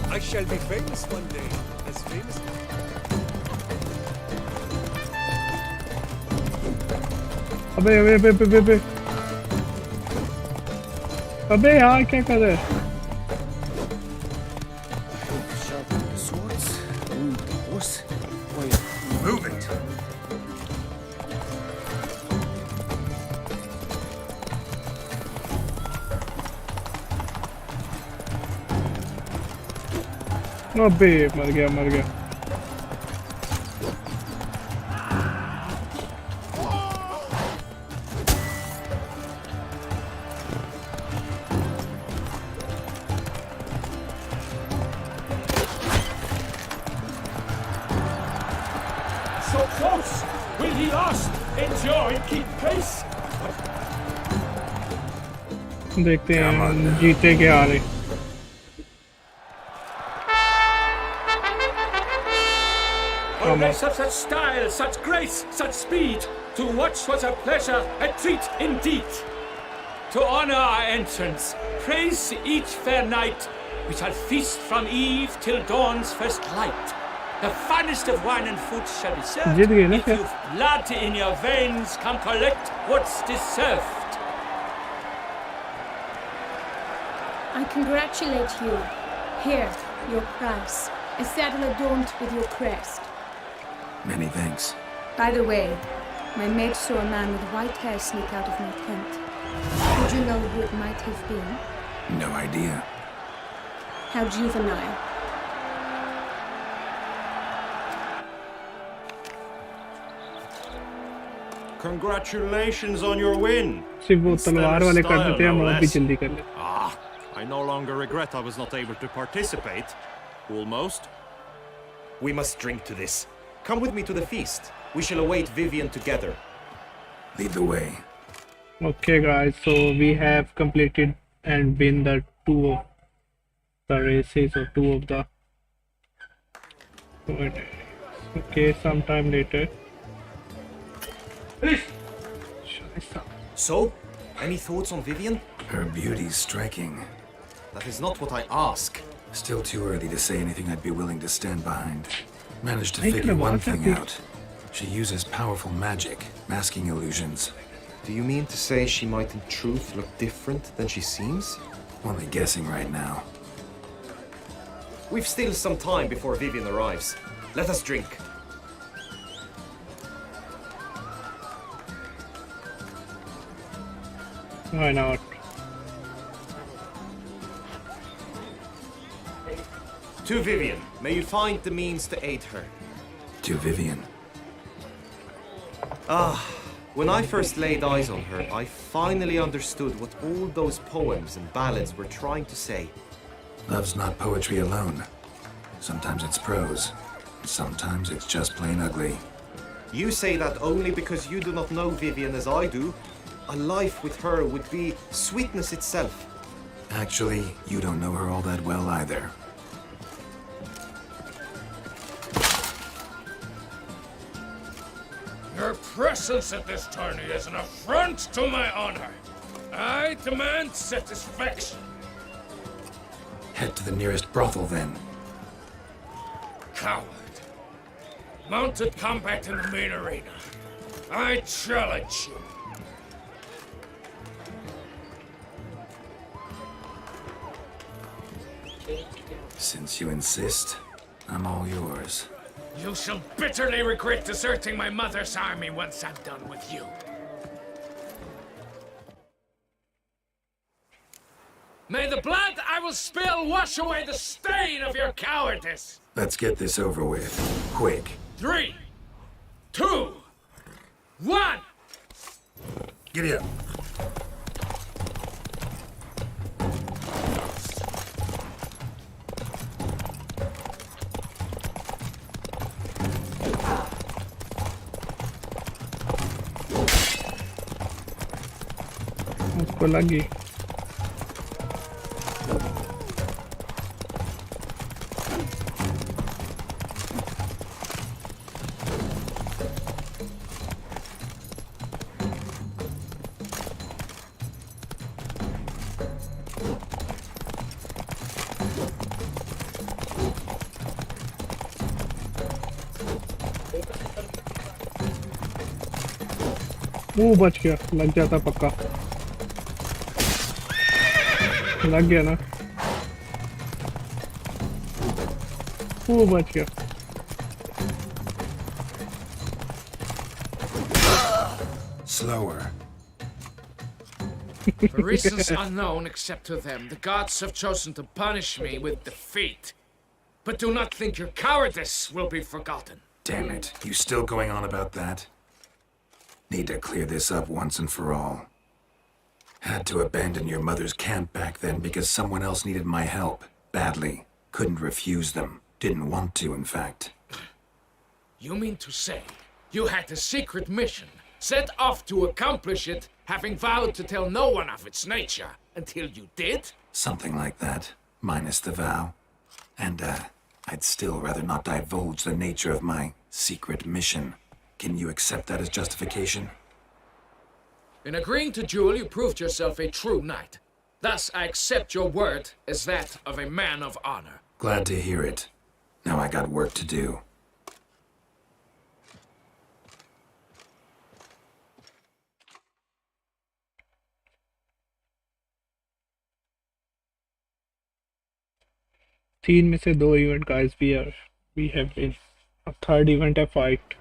I shall be famous one day, as famous. अबे अबे अबे अबे अबे अबे यार क्या कर रहे हैं? Move it. अबे मर गया, मर गया। So close! Will he last? Enjoy, keep pace! देखते हैं जीते के हारे। A race of such style, such grace, such speed. To watch was a pleasure, a treat indeed. To honor our entrance, praise each fair knight. We shall feast from eve till dawn's first light. The finest of wine and food shall be served. जीत गए ना If क्या? you've blood in your veins, come collect what's deserved. I congratulate you. Here, your prize. A saddle adorned with your crest. Many thanks. By the way, my maid saw a man with white hair sneak out of my tent. Did you know who it might have been? No idea. How juvenile. Congratulations on your win. सिर्फ वो तलवार वाले कर देते हैं, हम और भी जल्दी कर लेते। Ah, I no longer regret I was not able to participate. Almost. We must drink to this. Come with me to the feast. We shall await Vivian together. Lead the way. Okay guys, so we have completed and win the 2 of the races or 2 of the okay, sometime later. So, any thoughts on Vivian? Her beauty's striking. That is not what I ask. Still too early to say anything I'd be willing to stand behind. Managed to I figure could've one wanted thing to. out. She uses powerful magic, masking illusions. Do you mean to say she might in truth look different than she seems? Only guessing right now. We've still some time before Vivian arrives. Let us drink. Why not? To Vivian, may you find the means to aid her. To Vivian. When I first laid eyes on her, I finally understood what all those poems and ballads were trying to say. Love's not poetry alone. Sometimes it's prose. Sometimes it's just plain ugly. You say that only because you do not know Vivian as I do. A life with her would be sweetness itself. Actually, you don't know her all that well either. Your presence at this tourney is an affront to my honor. I demand satisfaction. Head to the nearest brothel then. Coward. Mounted combat in the main arena. I challenge you. Since you insist, I'm all yours. You shall bitterly regret deserting my mother's army once I'm done with you. May the blood I will spill wash away the stain of your cowardice! Let's get this over with. Quick. 3, 2, 1! Giddy up. उसको लगी वो बच गया लग जाता पक्का लग गया ना वो बच गया Slower. For reasons unknown except to them, the gods have chosen to punish me with defeat. But do not think your cowardice will be forgotten. Damn it. You still going on about that? Need to clear this up once and for all. Had to abandon your mother's camp back then because someone else needed my help. Badly. Couldn't refuse them. Didn't want to, in fact. You mean to say you had a secret mission, set off to accomplish it, having vowed to tell no one of its nature, until you did? Something like that. Minus the vow. And, I'd still rather not divulge the nature of my secret mission. Can you accept that as justification? In agreeing to duel, you proved yourself a true knight. Thus, I accept your word as that of a man of honor. Glad to hear it. Now I got work to do. तीन में से 2 event guys we have been a third event a fight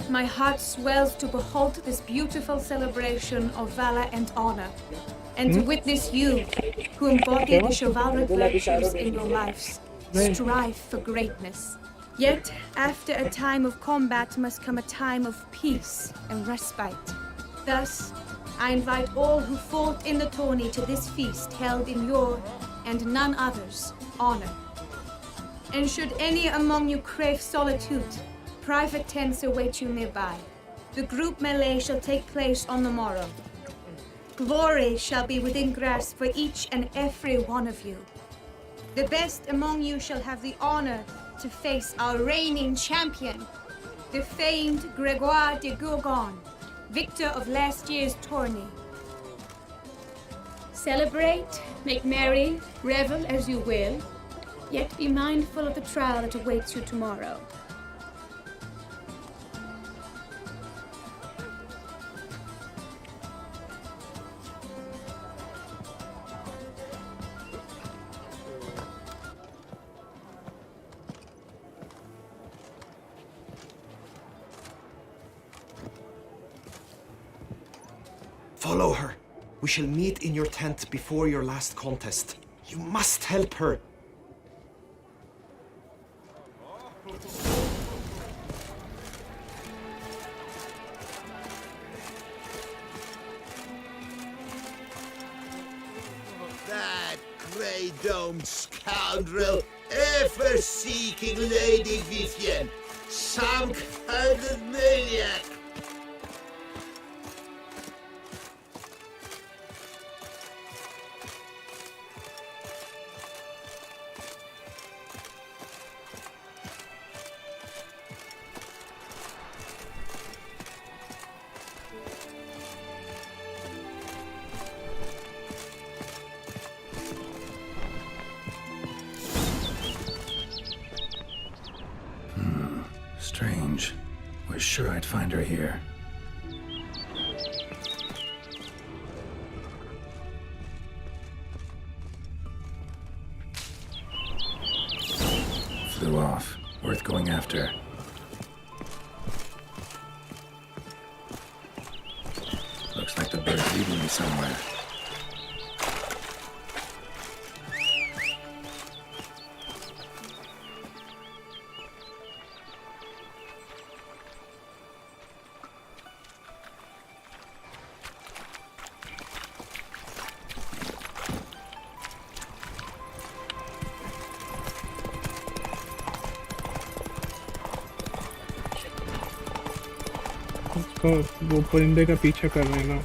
My heart swells to behold this beautiful celebration of valor and honor, and to witness you, who embody the chivalric virtues in your lives, strive for greatness. Yet, after a time of combat must come a time of peace and respite. Thus, I invite all who fought in the tourney to this feast held in your, and none other's, honor. And should any among you crave solitude, private tents await you nearby. The group melee shall take place on the morrow. Glory shall be within grasp for each and every one of you. The best among you shall have the honor to face our reigning champion, the famed Gregoire de Gourgon, victor of last year's tourney. Celebrate, make merry, revel as you will, yet be mindful of the trial that awaits you tomorrow. Follow her. We shall meet in your tent before your last contest. You must help her. That grey-domed scoundrel, ever-seeking Lady Vivienne, some kind of maniac. Strange. Was sure I'd find her here. Flew off. Worth going after. Looks like the bird's leading me somewhere. उसको वो परिंदे का पीछा कर रहे हैं ना.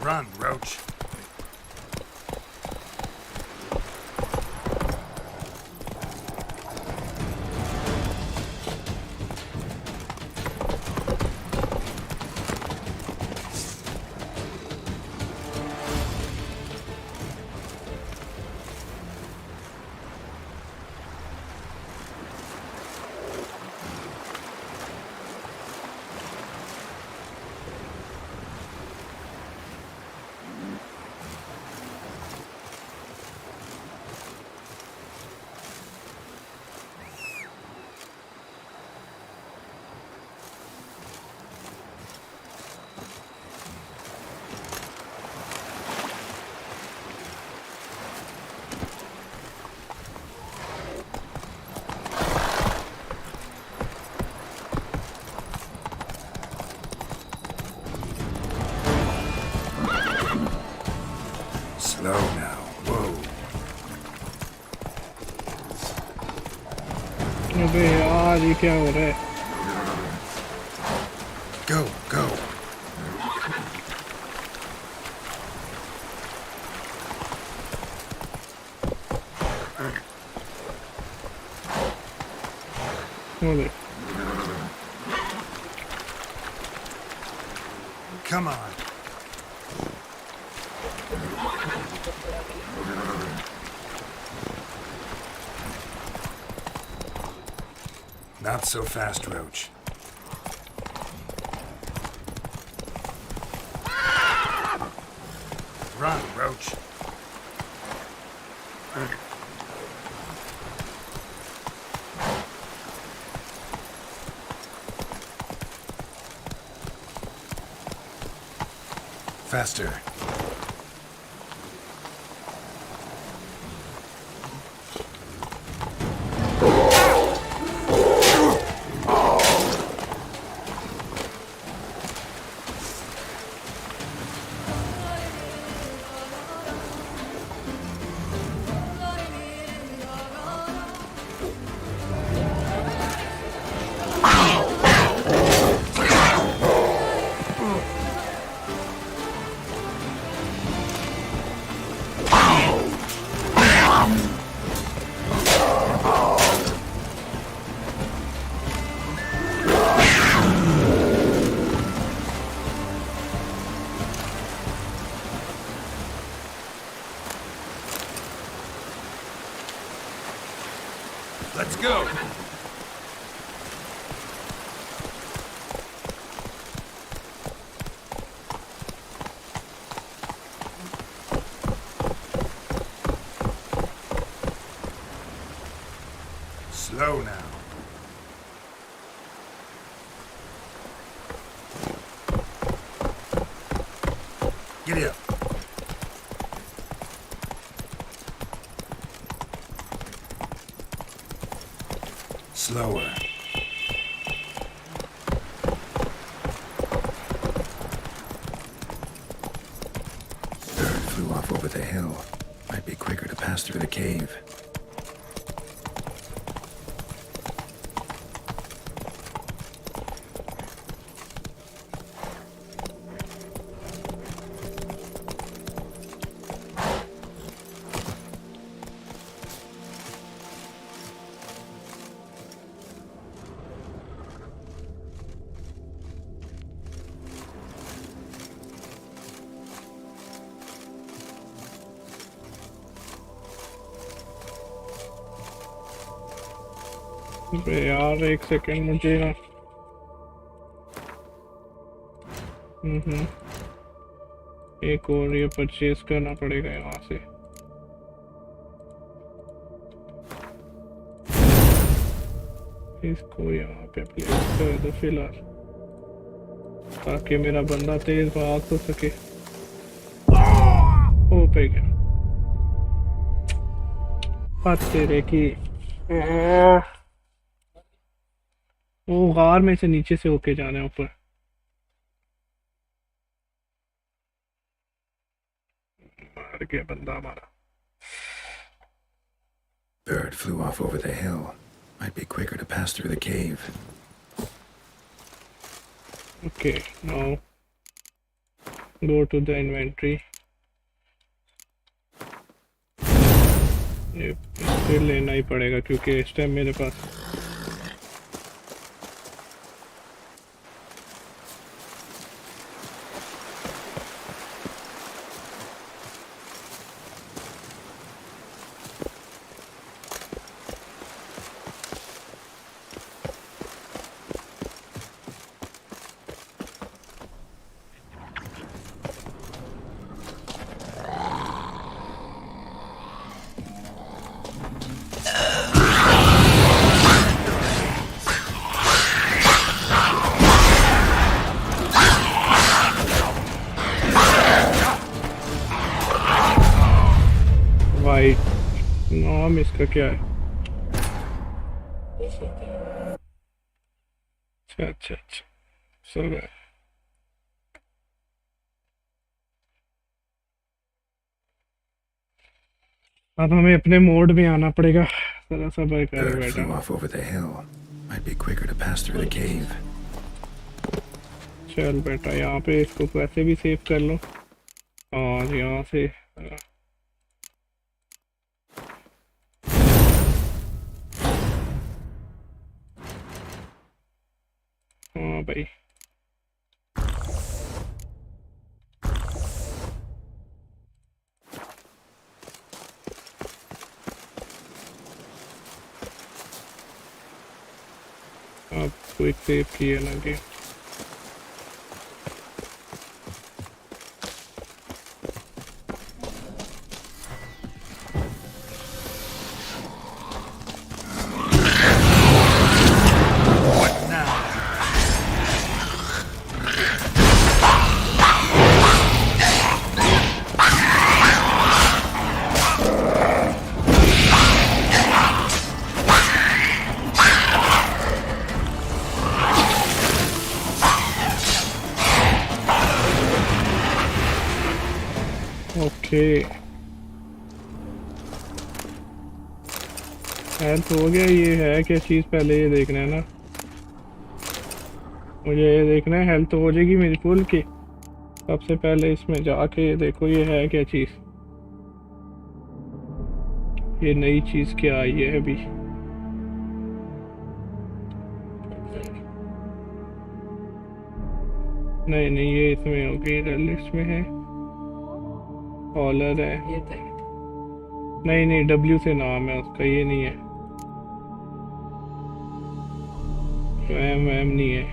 Run, Roach. Slow now. Whoa. अबे यार ये क्या हो रहा है? Go, go. अबे Come on. Not so fast, Roach. Run, Roach. Faster. Let's go. low now. Giddy up. Slower. Bird flew off over the hill. Might be quicker to pass through the cave. अबे यार एक second मुझे ना एक और ये purchase करना पड़ेगा यहाँ से। इसको यहाँ पे प्लेस कर दो फिलहाल, ताकि मेरा बंदा तेज भाग तो सके। ओ पे गया बात तेरे की। वो गार में से नीचे से होके जाना है ऊपर। मार गया बंदा हमारा। Bird flew off over the hill. Might be quicker to pass through the cave. Okay, now go to the inventory. ये फिर लेना ही पड़ेगा क्योंकि इस टाइम मेरे पास नाम इसका क्या है? अच्छा सब है। अब हमें अपने मोड में आना पड़ेगा। जरा सब्र कर बेटा। चल बेटा यहाँ पे इसको वैसे भी सेव कर लो और यहाँ से हाँ भाई अब क्विक सेव किए लगे। हेल्थ हो गया। ये है क्या चीज़? पहले ये देखना है ना, मुझे ये देखना है हेल्थ हो जाएगी मेरी फुल की। सबसे पहले इसमें जाके ये देखो ये है क्या चीज़। ये नई चीज़ क्या आई है अभी? नहीं ये इसमें होगी, लिस्ट में है, कॉलर है। नहीं W से नाम है उसका, ये नहीं है। एम नहीं है।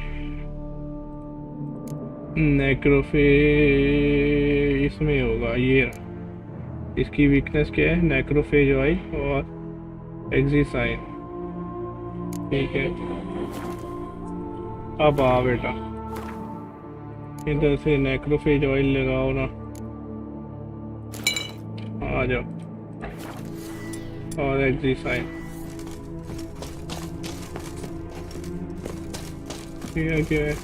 नेक्रोफे इसमें होगा। ये इसकी वीकनेस क्या है? नेक्रोफेज आई और एक्सिसाइन। ठीक है, अब आ बेटा, इधर से नेक्रोफेज ऑयल लगाओ ना, आ जाओ, और एक्सिसाइन क्या क्या है?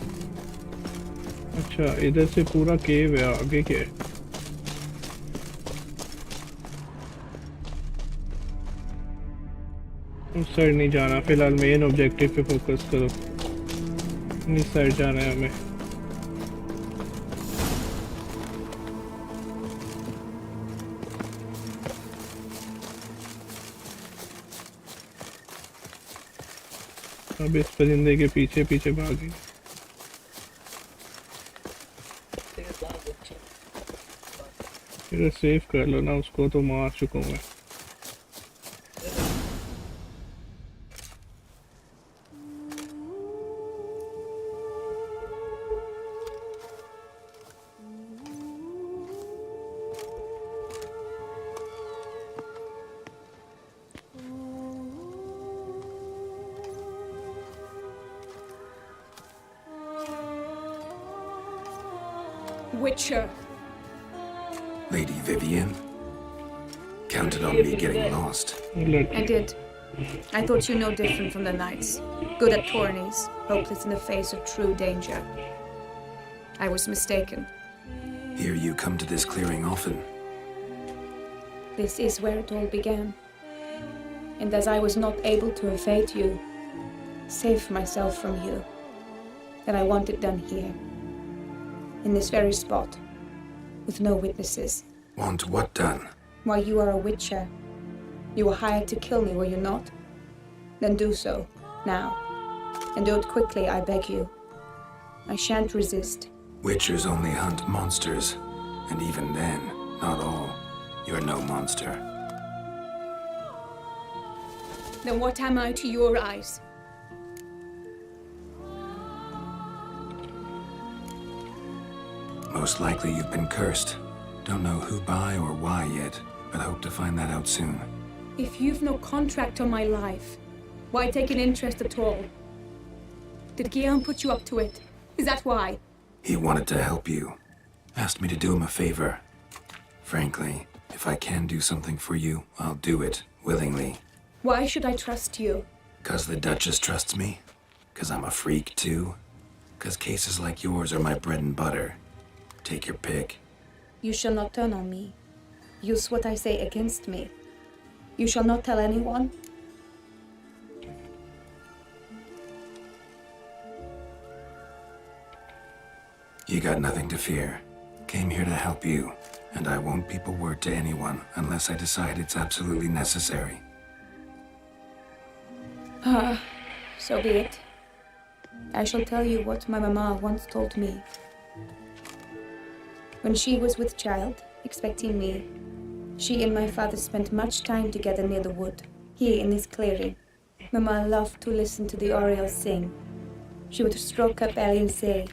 अच्छा, इधर से पूरा केव है, आगे क्या है? उस साइड नहीं जाना, फिलहाल मेन ऑब्जेक्टिव पे फोकस करो। इस साइड जाना है हमें। अब इस परिंदे के पीछे पीछे भागे। सेव कर लो ना, उसको तो मार चुका हूँ मैं। Witcher. Lady Vivian? Counted on me getting lost. I did. I thought you no different from the knights. Good at tourneys, hopeless in the face of true danger. I was mistaken. Hear you come to this clearing often. This is where it all began. And as I was not able to evade you, save myself from you, then I want it done here. In this very spot, with no witnesses. Want what done? Why, you are a witcher. You were hired to kill me, were you not? Then do so, now. And do it quickly, I beg you. I shan't resist. Witchers only hunt monsters. And even then, not all. You're no monster. Then what am I to your eyes? Most likely you've been cursed. Don't know who by or why yet, but hope to find that out soon. If you've no contract on my life, why take an interest at all? Did Guillaume put you up to it? Is that why? He wanted to help you. Asked me to do him a favor. Frankly, if I can do something for you, I'll do it, willingly. Why should I trust you? 'Cause the Duchess trusts me? 'Cause I'm a freak, too? 'Cause cases like yours are my bread and butter. Take your pick. You shall not turn on me. Use what I say against me. You shall not tell anyone. You got nothing to fear. Came here to help you, and I won't peep a word to anyone unless I decide it's absolutely necessary. So be it. I shall tell you what my mama once told me. When she was with child, expecting me, she and my father spent much time together near the wood, here in this clearing. Mama loved to listen to the orioles sing. She would stroke her belly and say,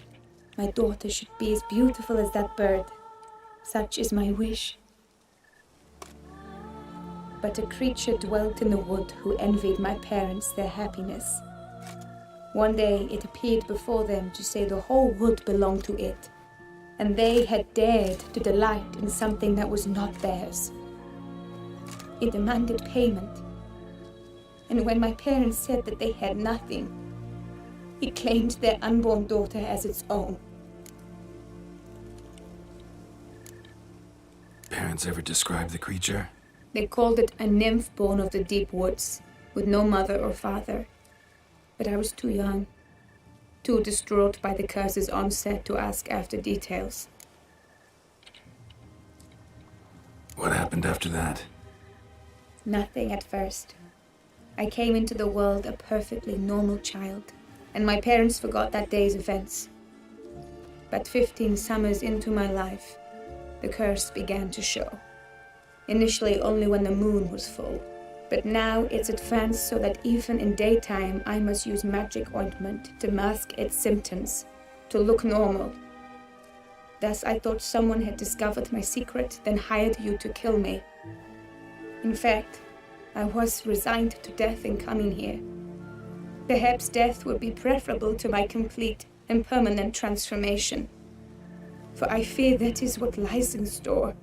"My daughter should be as beautiful as that bird. Such is my wish." But a creature dwelt in the wood who envied my parents their happiness. One day it appeared before them to say the whole wood belonged to it, and they had dared to delight in something that was not theirs. It demanded payment, and when my parents said that they had nothing, it claimed their unborn daughter as its own. Parents ever describe the creature? They called it a nymph born of the deep woods, with no mother or father. But I was too young, too distraught by the curse's onset to ask after details. What happened after that? Nothing at first. I came into the world a perfectly normal child, and my parents forgot that day's events. But 15 summers into my life, the curse began to show. Initially only when the moon was full, but now it's advanced so that even in daytime I must use magic ointment to mask its symptoms, to look normal. Thus I thought someone had discovered my secret, then hired you to kill me. In fact, I was resigned to death in coming here. Perhaps death would be preferable to my complete and permanent transformation. For I fear that is what lies in store.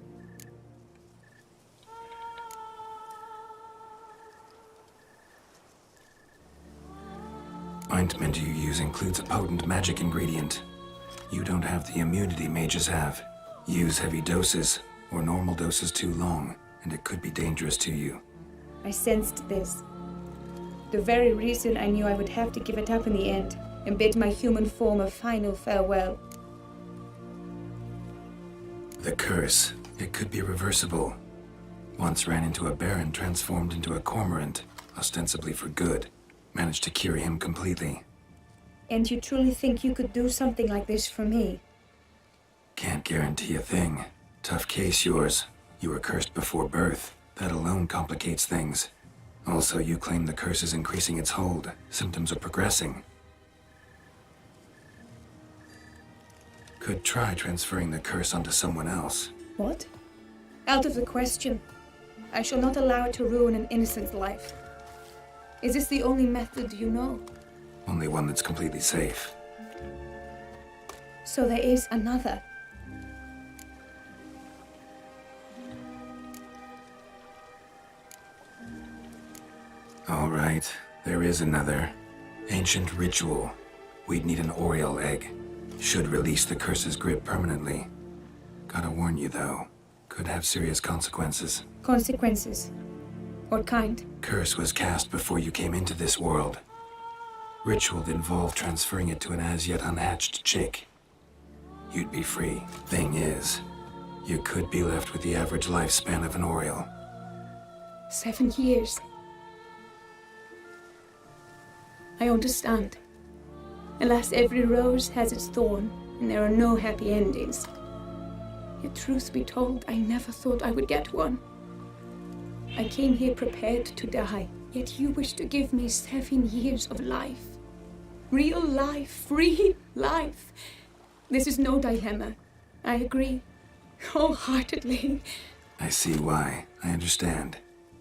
Ointment you use includes a potent magic ingredient. You don't have the immunity mages have. Use heavy doses, or normal doses too long, and it could be dangerous to you. I sensed this. The very reason I knew I would have to give it up in the end and bid my human form a final farewell. The curse, it could be reversible. Once ran into a baron transformed into a cormorant, ostensibly for good. Managed to cure him completely. And you truly think you could do something like this for me? Can't guarantee a thing. Tough case yours. You were cursed before birth. That alone complicates things. Also, you claim the curse is increasing its hold. Symptoms are progressing. Could try transferring the curse onto someone else. What? Out of the question. I shall not allow it to ruin an innocent's life. Is this the only method you know? Only one that's completely safe. So there is another. All right, there is another. Ancient ritual. We'd need an Oriole egg. Should release the curse's grip permanently. Gotta warn you though, could have serious consequences. Consequences? What kind? Curse was cast before you came into this world. Ritual involved transferring it to an as-yet unhatched chick. You'd be free. Thing is, you could be left with the average lifespan of an Oriole. 7 years. I understand. Alas, every rose has its thorn, and there are no happy endings. Yet truth be told, I never thought I would get one. I came here prepared to die, yet you wish to give me 7 years of life. Real life, free life. This is no dilemma. I agree, wholeheartedly. I see why. I understand.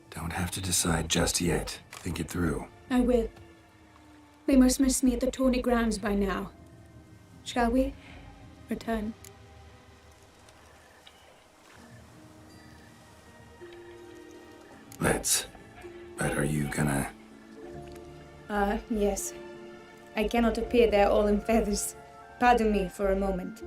Don't have to decide just yet. Think it through. I will. They must miss me at the Tawny grounds by now. Shall we return? Let's. But are you gonna... Yes. I cannot appear there all in feathers. Pardon me for a moment.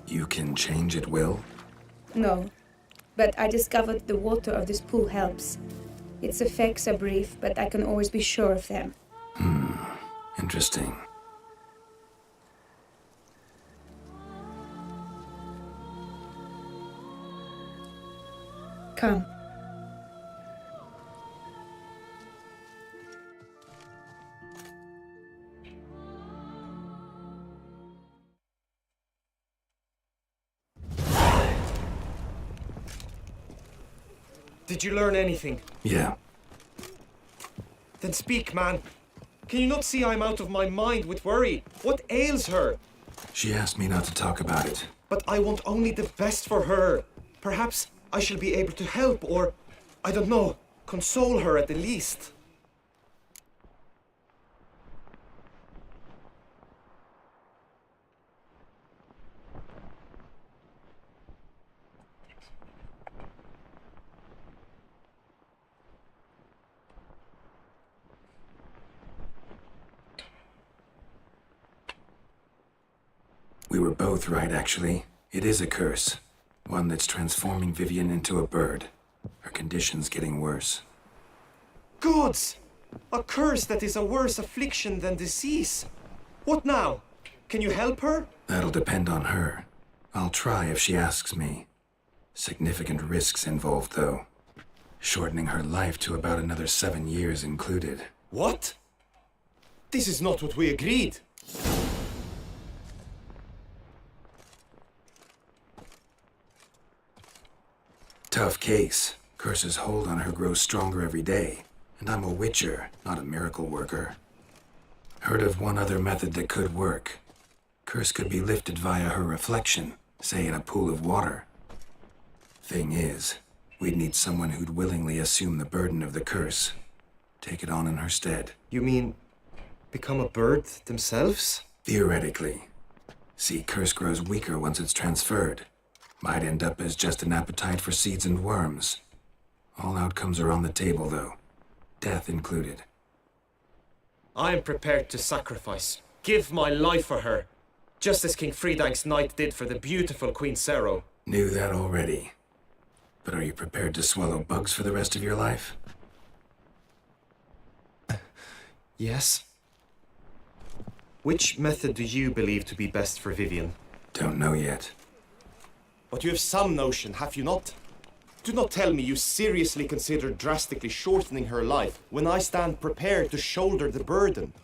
You can change at will? No, but I discovered the water of this pool helps. Its effects are brief, but I can always be sure of them. Interesting. Come. Did you learn anything? Yeah. Then speak, man. Can you not see I'm out of my mind with worry? What ails her? She asked me not to talk about it. But I want only the best for her. Perhaps I shall be able to help or, I don't know, console her at the least. We were both right, actually. It is a curse. One that's transforming Vivian into a bird. Her condition's getting worse. Gods! A curse that is a worse affliction than disease. What now? Can you help her? That'll depend on her. I'll try if she asks me. Significant risks involved, though. Shortening her life to about another 7 years included. What? This is not what we agreed. Tough case. Curse's hold on her grows stronger every day, and I'm a witcher, not a miracle worker. Heard of one other method that could work. Curse could be lifted via her reflection, say in a pool of water. Thing is, we'd need someone who'd willingly assume the burden of the curse. Take it on in her stead. You mean become a bird themselves? Theoretically. See, curse grows weaker once it's transferred. Might end up as just an appetite for seeds and worms. All outcomes are on the table, though. Death included. I am prepared to sacrifice. Give my life for her. Just as King Fridank's knight did for the beautiful Queen Sero. Knew that already. But are you prepared to swallow bugs for the rest of your life? Yes. Which method do you believe to be best for Vivian? Don't know yet. But you have some notion, have you not? Do not tell me you seriously consider drastically shortening her life when I stand prepared to shoulder the burden.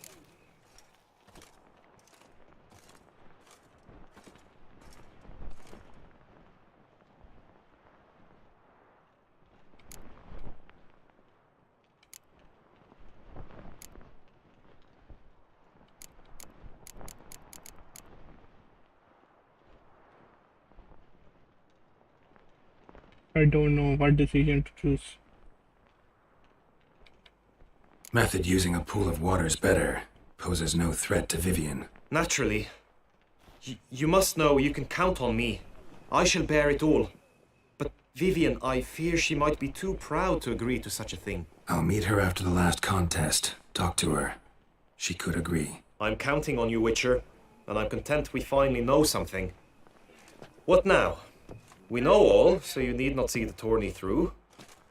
I don't know what decision to choose. Method using a pool of water's better. Poses no threat to Vivian. Naturally. You must know you can count on me. I shall bear it all. But Vivian, I fear she might be too proud to agree to such a thing. I'll meet her after the last contest. Talk to her. She could agree. I'm counting on you, Witcher. And I'm content we finally know something. What now? We know all, so you need not see the tourney through.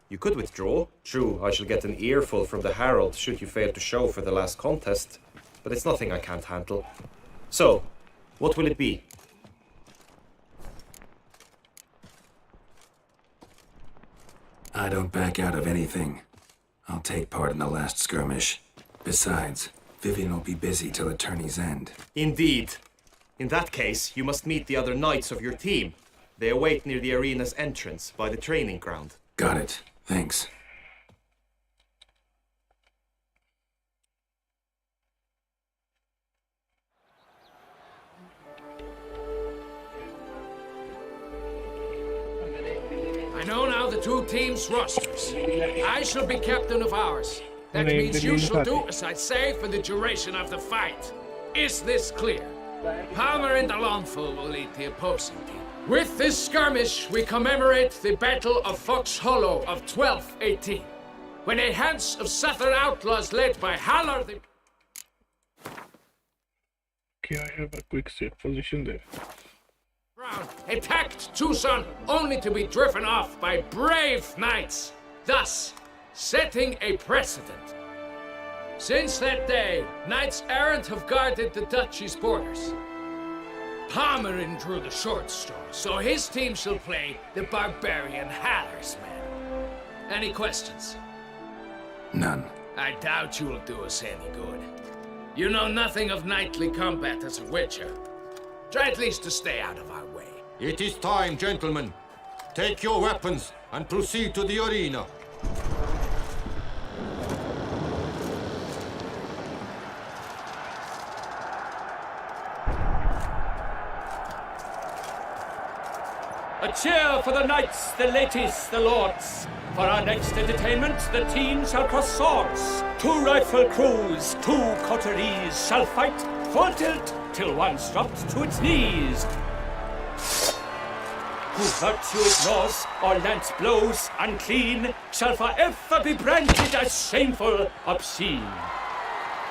You could withdraw. True, I shall get an earful from the Herald should you fail to show for the last contest, but it's nothing I can't handle. So, what will it be? I don't back out of anything. I'll take part in the last skirmish. Besides, Vivian will be busy till the tourney's end. Indeed. In that case, you must meet the other knights of your team. They await near the arena's entrance, by the training ground. Got it. Thanks. I know now the two teams' rosters. I shall be captain of ours. That means you shall do as I say for the duration of the fight. Is this clear? Palmer and Alonso will lead the opposing team. With this skirmish, we commemorate the Battle of Fox Hollow of 1218, when a hands of southern outlaws led by Haller the... Okay, I have a quick safe position there. Brown attacked Tucson only to be driven off by brave knights, thus setting a precedent. Since that day, knights errant have guarded the duchy's borders. Palmerin drew the short straw, so his team shall play the barbarian Haller's men. Any questions? None. I doubt you will do us any good. You know nothing of knightly combat as a witcher. Try at least to stay out of our way. It is time, gentlemen. Take your weapons and proceed to the arena. A cheer for the knights, the ladies, the lords. For our next entertainment, the teams shall cross swords. 2 rifle crews, 2 coteries shall fight full tilt till one's dropped to its knees. Who virtue ignores or lance blows unclean shall forever be branded as shameful, obscene.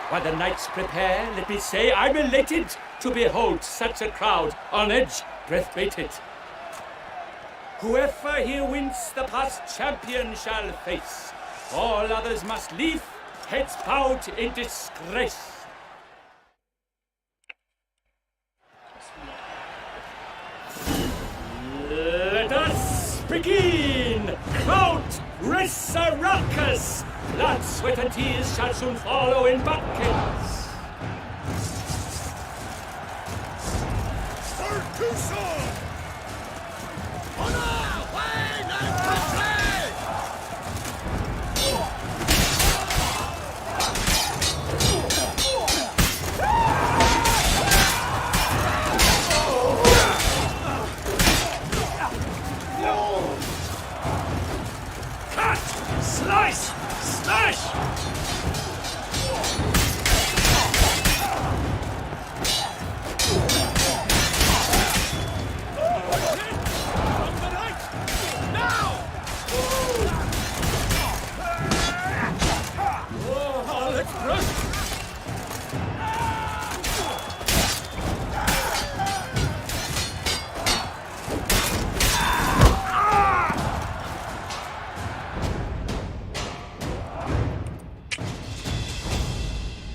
While the knights prepare, let me say I'm elated to behold such a crowd on edge, breath-baited. Whoever here wins the past champion shall face. All others must leave, heads bowed in disgrace. Let us begin! Count Resurrecus! Blood, sweat, and tears shall soon follow in buckets. For Tucson! Honor, wine, and country!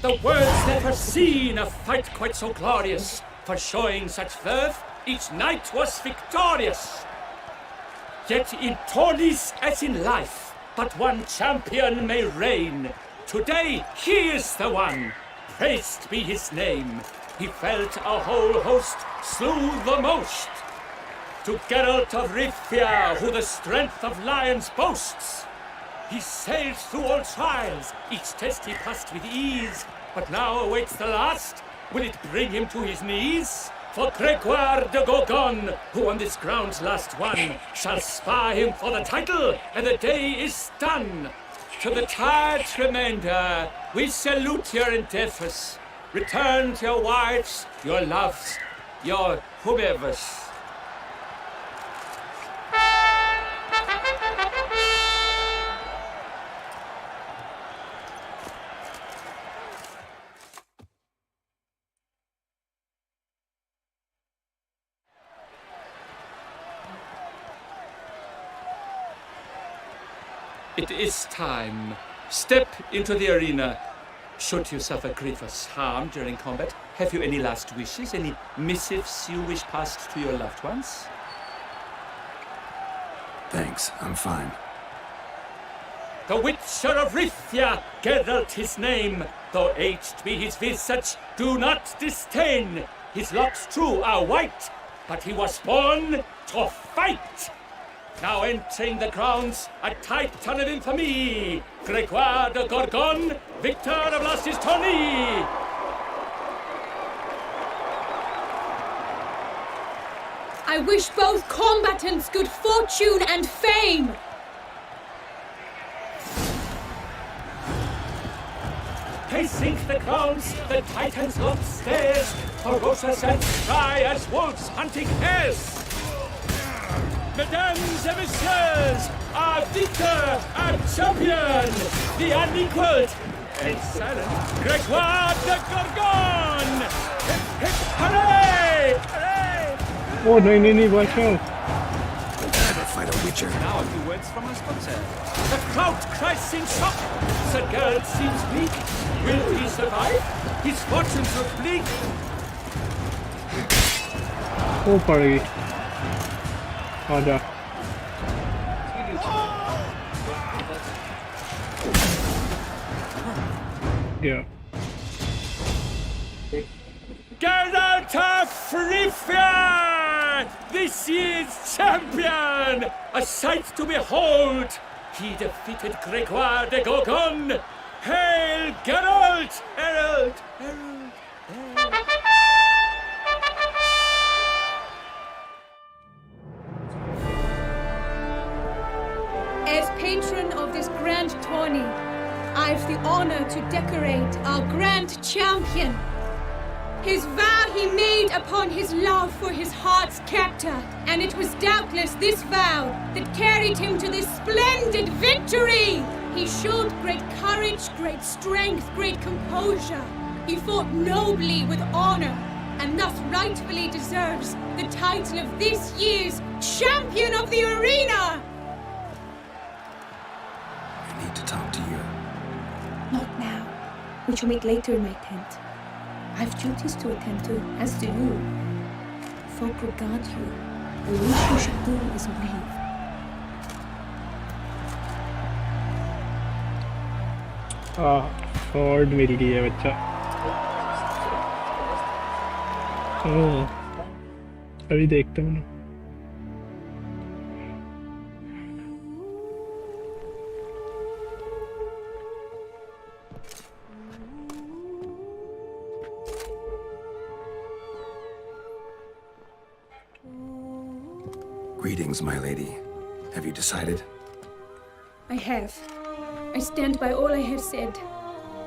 The world's never seen a fight quite so glorious. For showing such verve, each knight was victorious. Yet in tourneys as in life, but one champion may reign. Today he is the one, praised be his name. He felt a whole host, slew the most. To Geralt of Rivia, who the strength of lions boasts. He sailed through all trials, each test he passed with ease. But now awaits the last, will it bring him to his knees? For Gregoire de Gorgon, who on this ground's last won, shall spar him for the title, and the day is done. To the tired remainder, we salute your endeavors. Return to your wives, your loves, your whomevers. It is time. Step into the arena. Should you suffer grievous harm during combat, have you any last wishes, any missives you wish passed to your loved ones? Thanks, I'm fine. The Witcher of Rivia, Geralt his name. Though aged be his visage, do not disdain. His locks true are white, but he was born to fight. Now entering the grounds, a titan of infamy, Gregoire de Gorgon, victor of last his tourney. I wish both combatants good fortune and fame. Pacing the grounds, the titans loft stairs, ferocious and spry as wolves hunting hares. Mesdames et messieurs, our victor, our champion, the unequaled and silent Gregoire de Gorgon! Hip, hip, hooray! Hooray! Oh, no, watch out. Never fight a witcher. Now a few words from our sponsor. The crowd cries in shock. Sir Geralt seems weak. Will he survive? His fortunes look bleak. Oh, party. आजा गया Geralt of Rivia, this year's champion, a sight to behold. He defeated Gregoire de Gorgon. Hail Geralt! Herald! Herald! Herald! As patron of this grand tourney, I've the honor to decorate our grand champion. His vow he made upon his love for his heart's captor, and it was doubtless this vow that carried him to this splendid victory. He showed great courage, great strength, great composure. He fought nobly with honor, and thus rightfully deserves the title of this year's Champion of the Arena. I need to talk to you. Not now. We shall meet later in my tent. I've duties to attend to, as do you. Folk regard you. The least you should do is wave. sword मिल गई है बच्चा. अभी देखता हूँ. Greetings, my lady. Have you decided? I have. I stand by all I have said.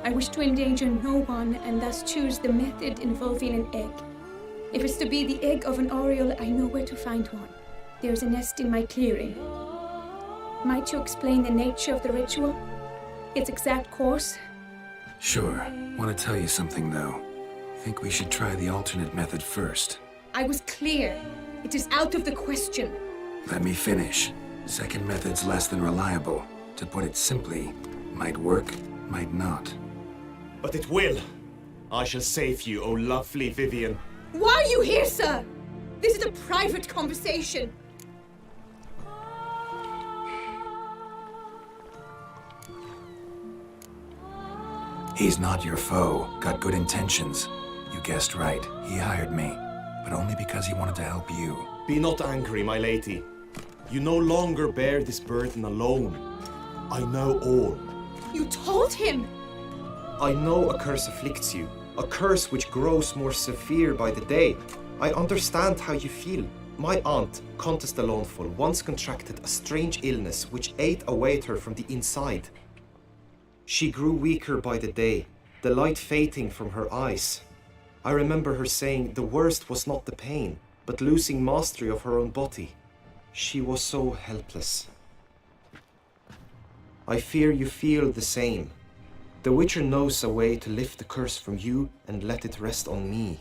I wish to endanger no one and thus choose the method involving an egg. If it's to be the egg of an oriole, I know where to find one. There's a nest in my clearing. Might you explain the nature of the ritual? Its exact course? Sure. Want to tell you something, though. Think we should try the alternate method first. I was clear. It is out of the question. Let me finish. Second method's less than reliable. To put it simply, might work, might not. but it will. I shall save you, oh lovely Vivian. Why are you here, sir? This is a private conversation. He's not your foe. Got good intentions. You guessed right. He hired me. But only because he wanted to help you. Be not angry, my lady. You no longer bear this burden alone. I know all. You told him? I know a curse afflicts you. A curse which grows more severe by the day. I understand how you feel. My aunt, Countess de Launful, once contracted a strange illness which ate away at her from the inside. She grew weaker by the day, the light fading from her eyes. I remember her saying the worst was not the pain, but losing mastery of her own body. She was so helpless. I fear you feel the same. The Witcher knows a way to lift the curse from you and let it rest on me.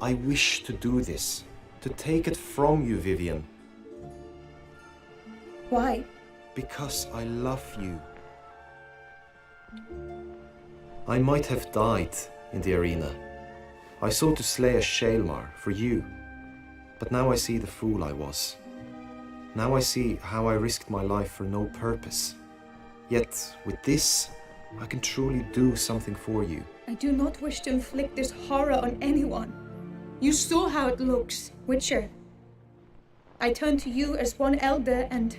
I wish to do this, to take it from you, Vivian. Why? Because I love you. I might have died in the arena. I sought to slay a Shaelmar for you, but now I see the fool I was. Now I see how I risked my life for no purpose. Yet, with this, I can truly do something for you. I do not wish to inflict this horror on anyone. You saw how it looks, Witcher. I turn to you as one elder and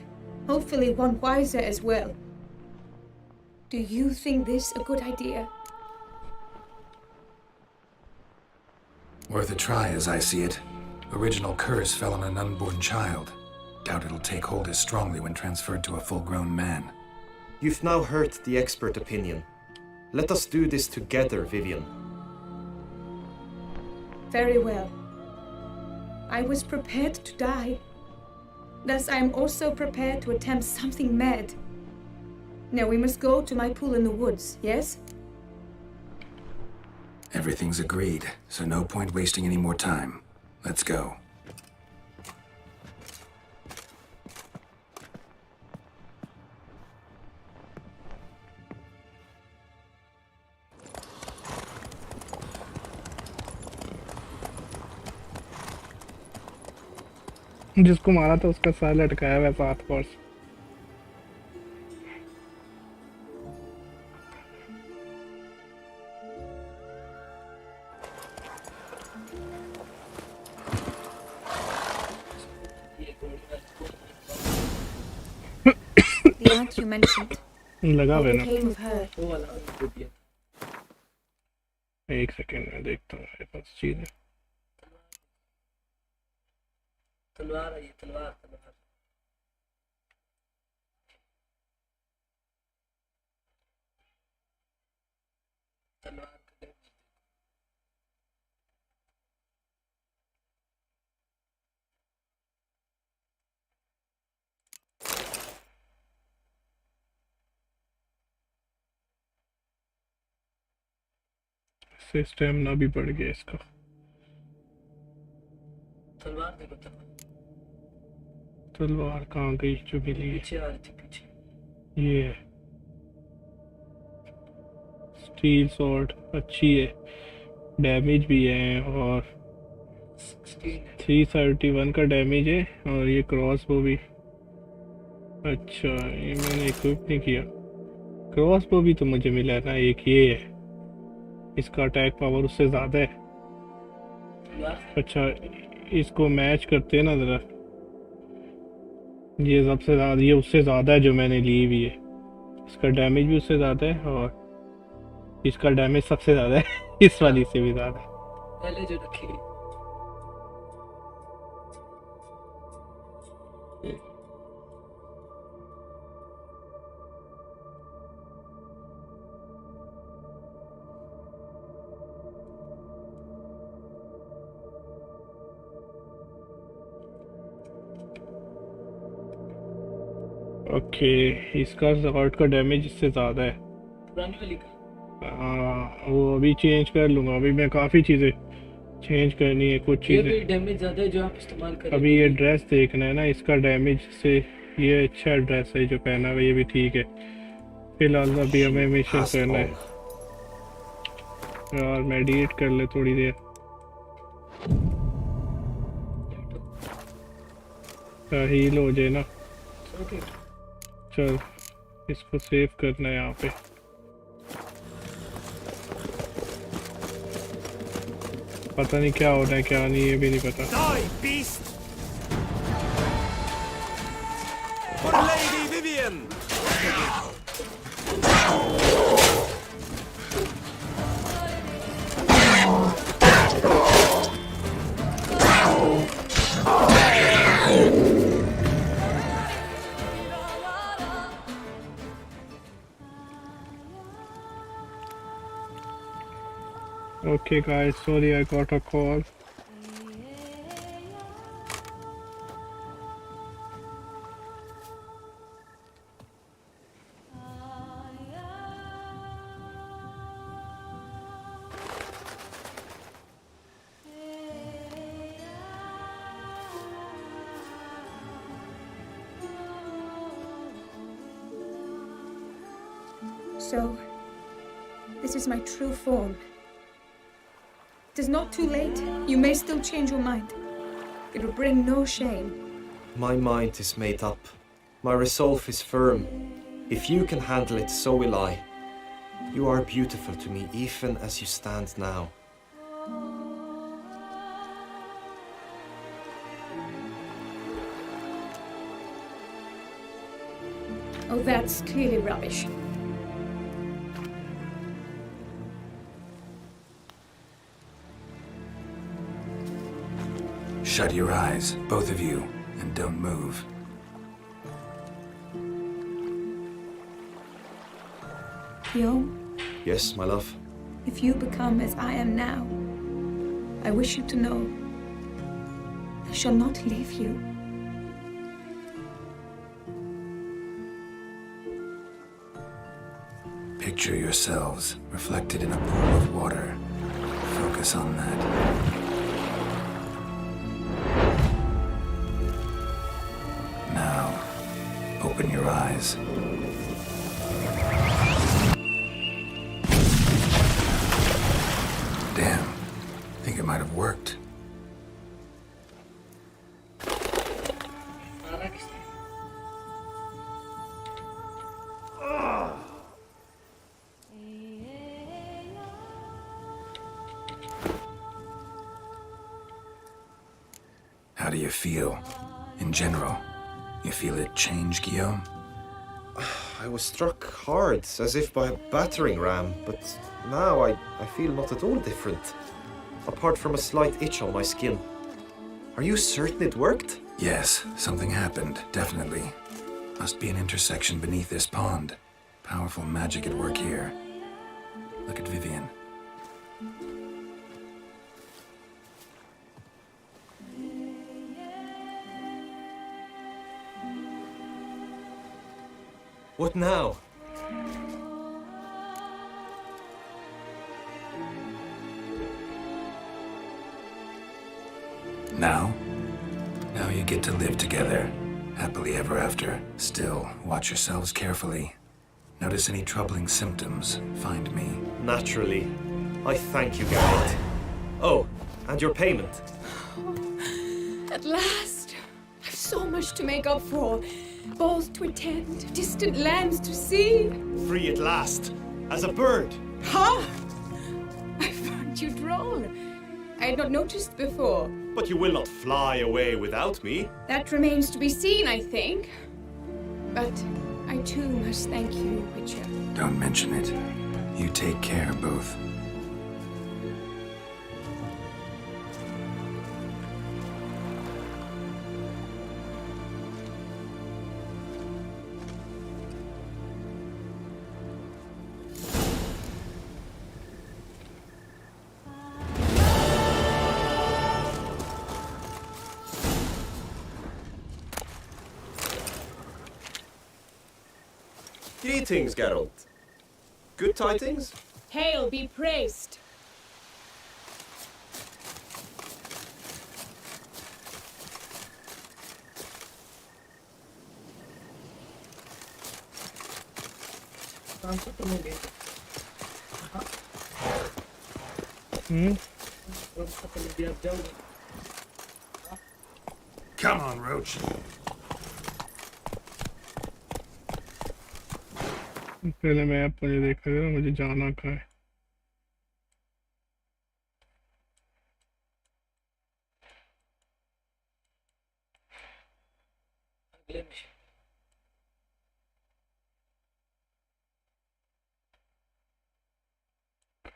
hopefully one wiser as well. Do you think this a good idea? Worth a try, as I see it. Original curse fell on an unborn child. Doubt it'll take hold as strongly when transferred to a full-grown man. You've now heard the expert opinion. Let us do this together, Vivian. Very well. I was prepared to die. Thus I am also prepared to attempt something mad. Now we must go to my pool in the woods, yes? Everything's agreed, so no point wasting any more time. Let's go. जिसको मारा था उसका sir लटकाया हुआ है 7 course. The aunt you mentioned. लगा हुआ है What became of her? एक सेकंड में देखता हूँ मेरे पास चीज है. तलवार है ये तलवार तलवार तलवार स्टेमिना भी बढ़ गया इसका. तलवार देखो तलवार तलवार कहाँ गई जो मिली? पीछे आ रही थी पीछे. ये स्टील स्वॉर्ड अच्छी है, डैमेज भी है और 331 का डैमेज है और ये क्रॉस बो भी. अच्छा ये मैंने इक्विप नहीं किया. क्रॉस बो भी तो मुझे मिला है ना. एक ये है, इसका अटैक पावर उससे ज़्यादा है. अच्छा इसको मैच करते हैं ना ज़रा. ये सबसे ज़्यादा, ये उससे ज़्यादा है जो मैंने ली हुई है. इसका डैमेज भी उससे ज़्यादा है और इसका डैमेज सबसे ज़्यादा है इस वाली से भी ज़्यादा है. पहले जो रखी गई ओके इसका जॉर्ड का डैमेज इससे ज़्यादा है. पुरानी वाली का. वो अभी चेंज कर लूँगा. अभी मैं काफ़ी चीज़ें चेंज करनी है. कुछ ये चीज़ें भी डैमेज ज़्यादा है जो आप इस्तेमाल करें. अभी ये ड्रेस देखना है ना. इसका डैमेज से ये अच्छा ड्रेस है जो पहना हुआ, ये भी ठीक है. फिलहाल अभी हमें मिशन करना है. यार मेडिटेट कर ले थोड़ी देर। हील हो जाए ना। चल इसको सेव करना है यहाँ पे। पता नहीं क्या हो रहा है क्या नहीं, ये भी नहीं पता। Die, beast! For Lady Vivian! Okay guys, sorry I got a call. So, this is my true form. It is not too late. You may still change your mind. It will bring no shame. My mind is made up. My resolve is firm. If you can handle it, so will I. You are beautiful to me, even as you stand now. Oh, that's clearly rubbish. Shut your eyes, both of you, and don't move. Guillaume, Yes, my love? if you become as I am now, I wish you to know I shall not leave you. Picture yourselves reflected in a pool of water. Focus on that. Now, open your eyes. Damn, think it might have worked. How do you feel, in general? You feel it change, Guillaume? I was struck hard, as if by a battering ram, but now I feel not at all different. Apart from a slight itch on my skin. Are you certain it worked? Yes, something happened, definitely. Must be an intersection beneath this pond. Powerful magic at work here. Look at Vivian. What now? Now? Now you get to live together. Happily ever after. Still, watch yourselves carefully. Notice any troubling symptoms, find me. Naturally. I thank you, Geralt. Oh, and your payment. At last! I've so much to make up for. Balls to attend, distant lands to see. Free at last, as a bird. Huh? I found you droll. I had not noticed before. But you will not fly away without me. That remains to be seen, I think. But I too must thank you, Witcher. Don't mention it. You take care, both. Greetings, Geralt. Good tidings? Hail be praised. Come on, Roach. पहले मैं मुझे देखा था मुझे जाना कहाँ है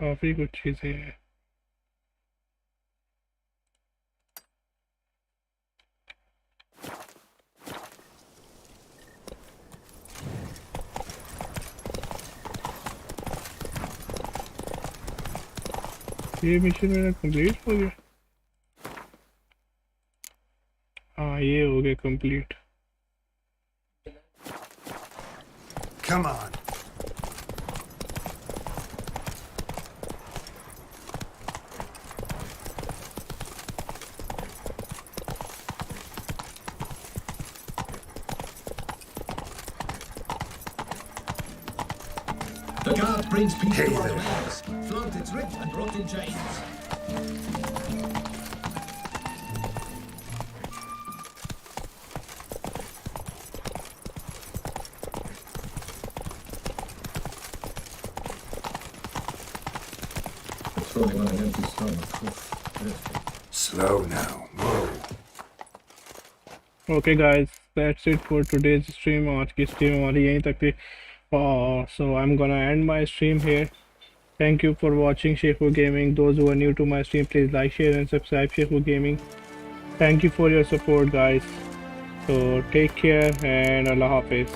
काफी कुछ चीजें हैं ये मिशन मेरा कंप्लीट हो गया हाँ ये हो गया complete Come on. The guard brings peace Hey to our there. lands. Float its ripped and broken chains. Patrolling on an empty stomach. Slow now. Whoa. Okay guys, that's it for today's stream. आज की stream हमारी यहीं तक थी so I'm gonna end my stream here. Thank you for watching Sheikhu Gaming. Those who are new to my stream, please like, share and subscribe Sheikhu Gaming. Thank you for your support guys. So take care and Allah Hafiz.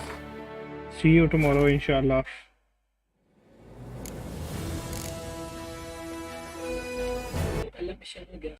See you tomorrow inshallah. पहला mission हो गया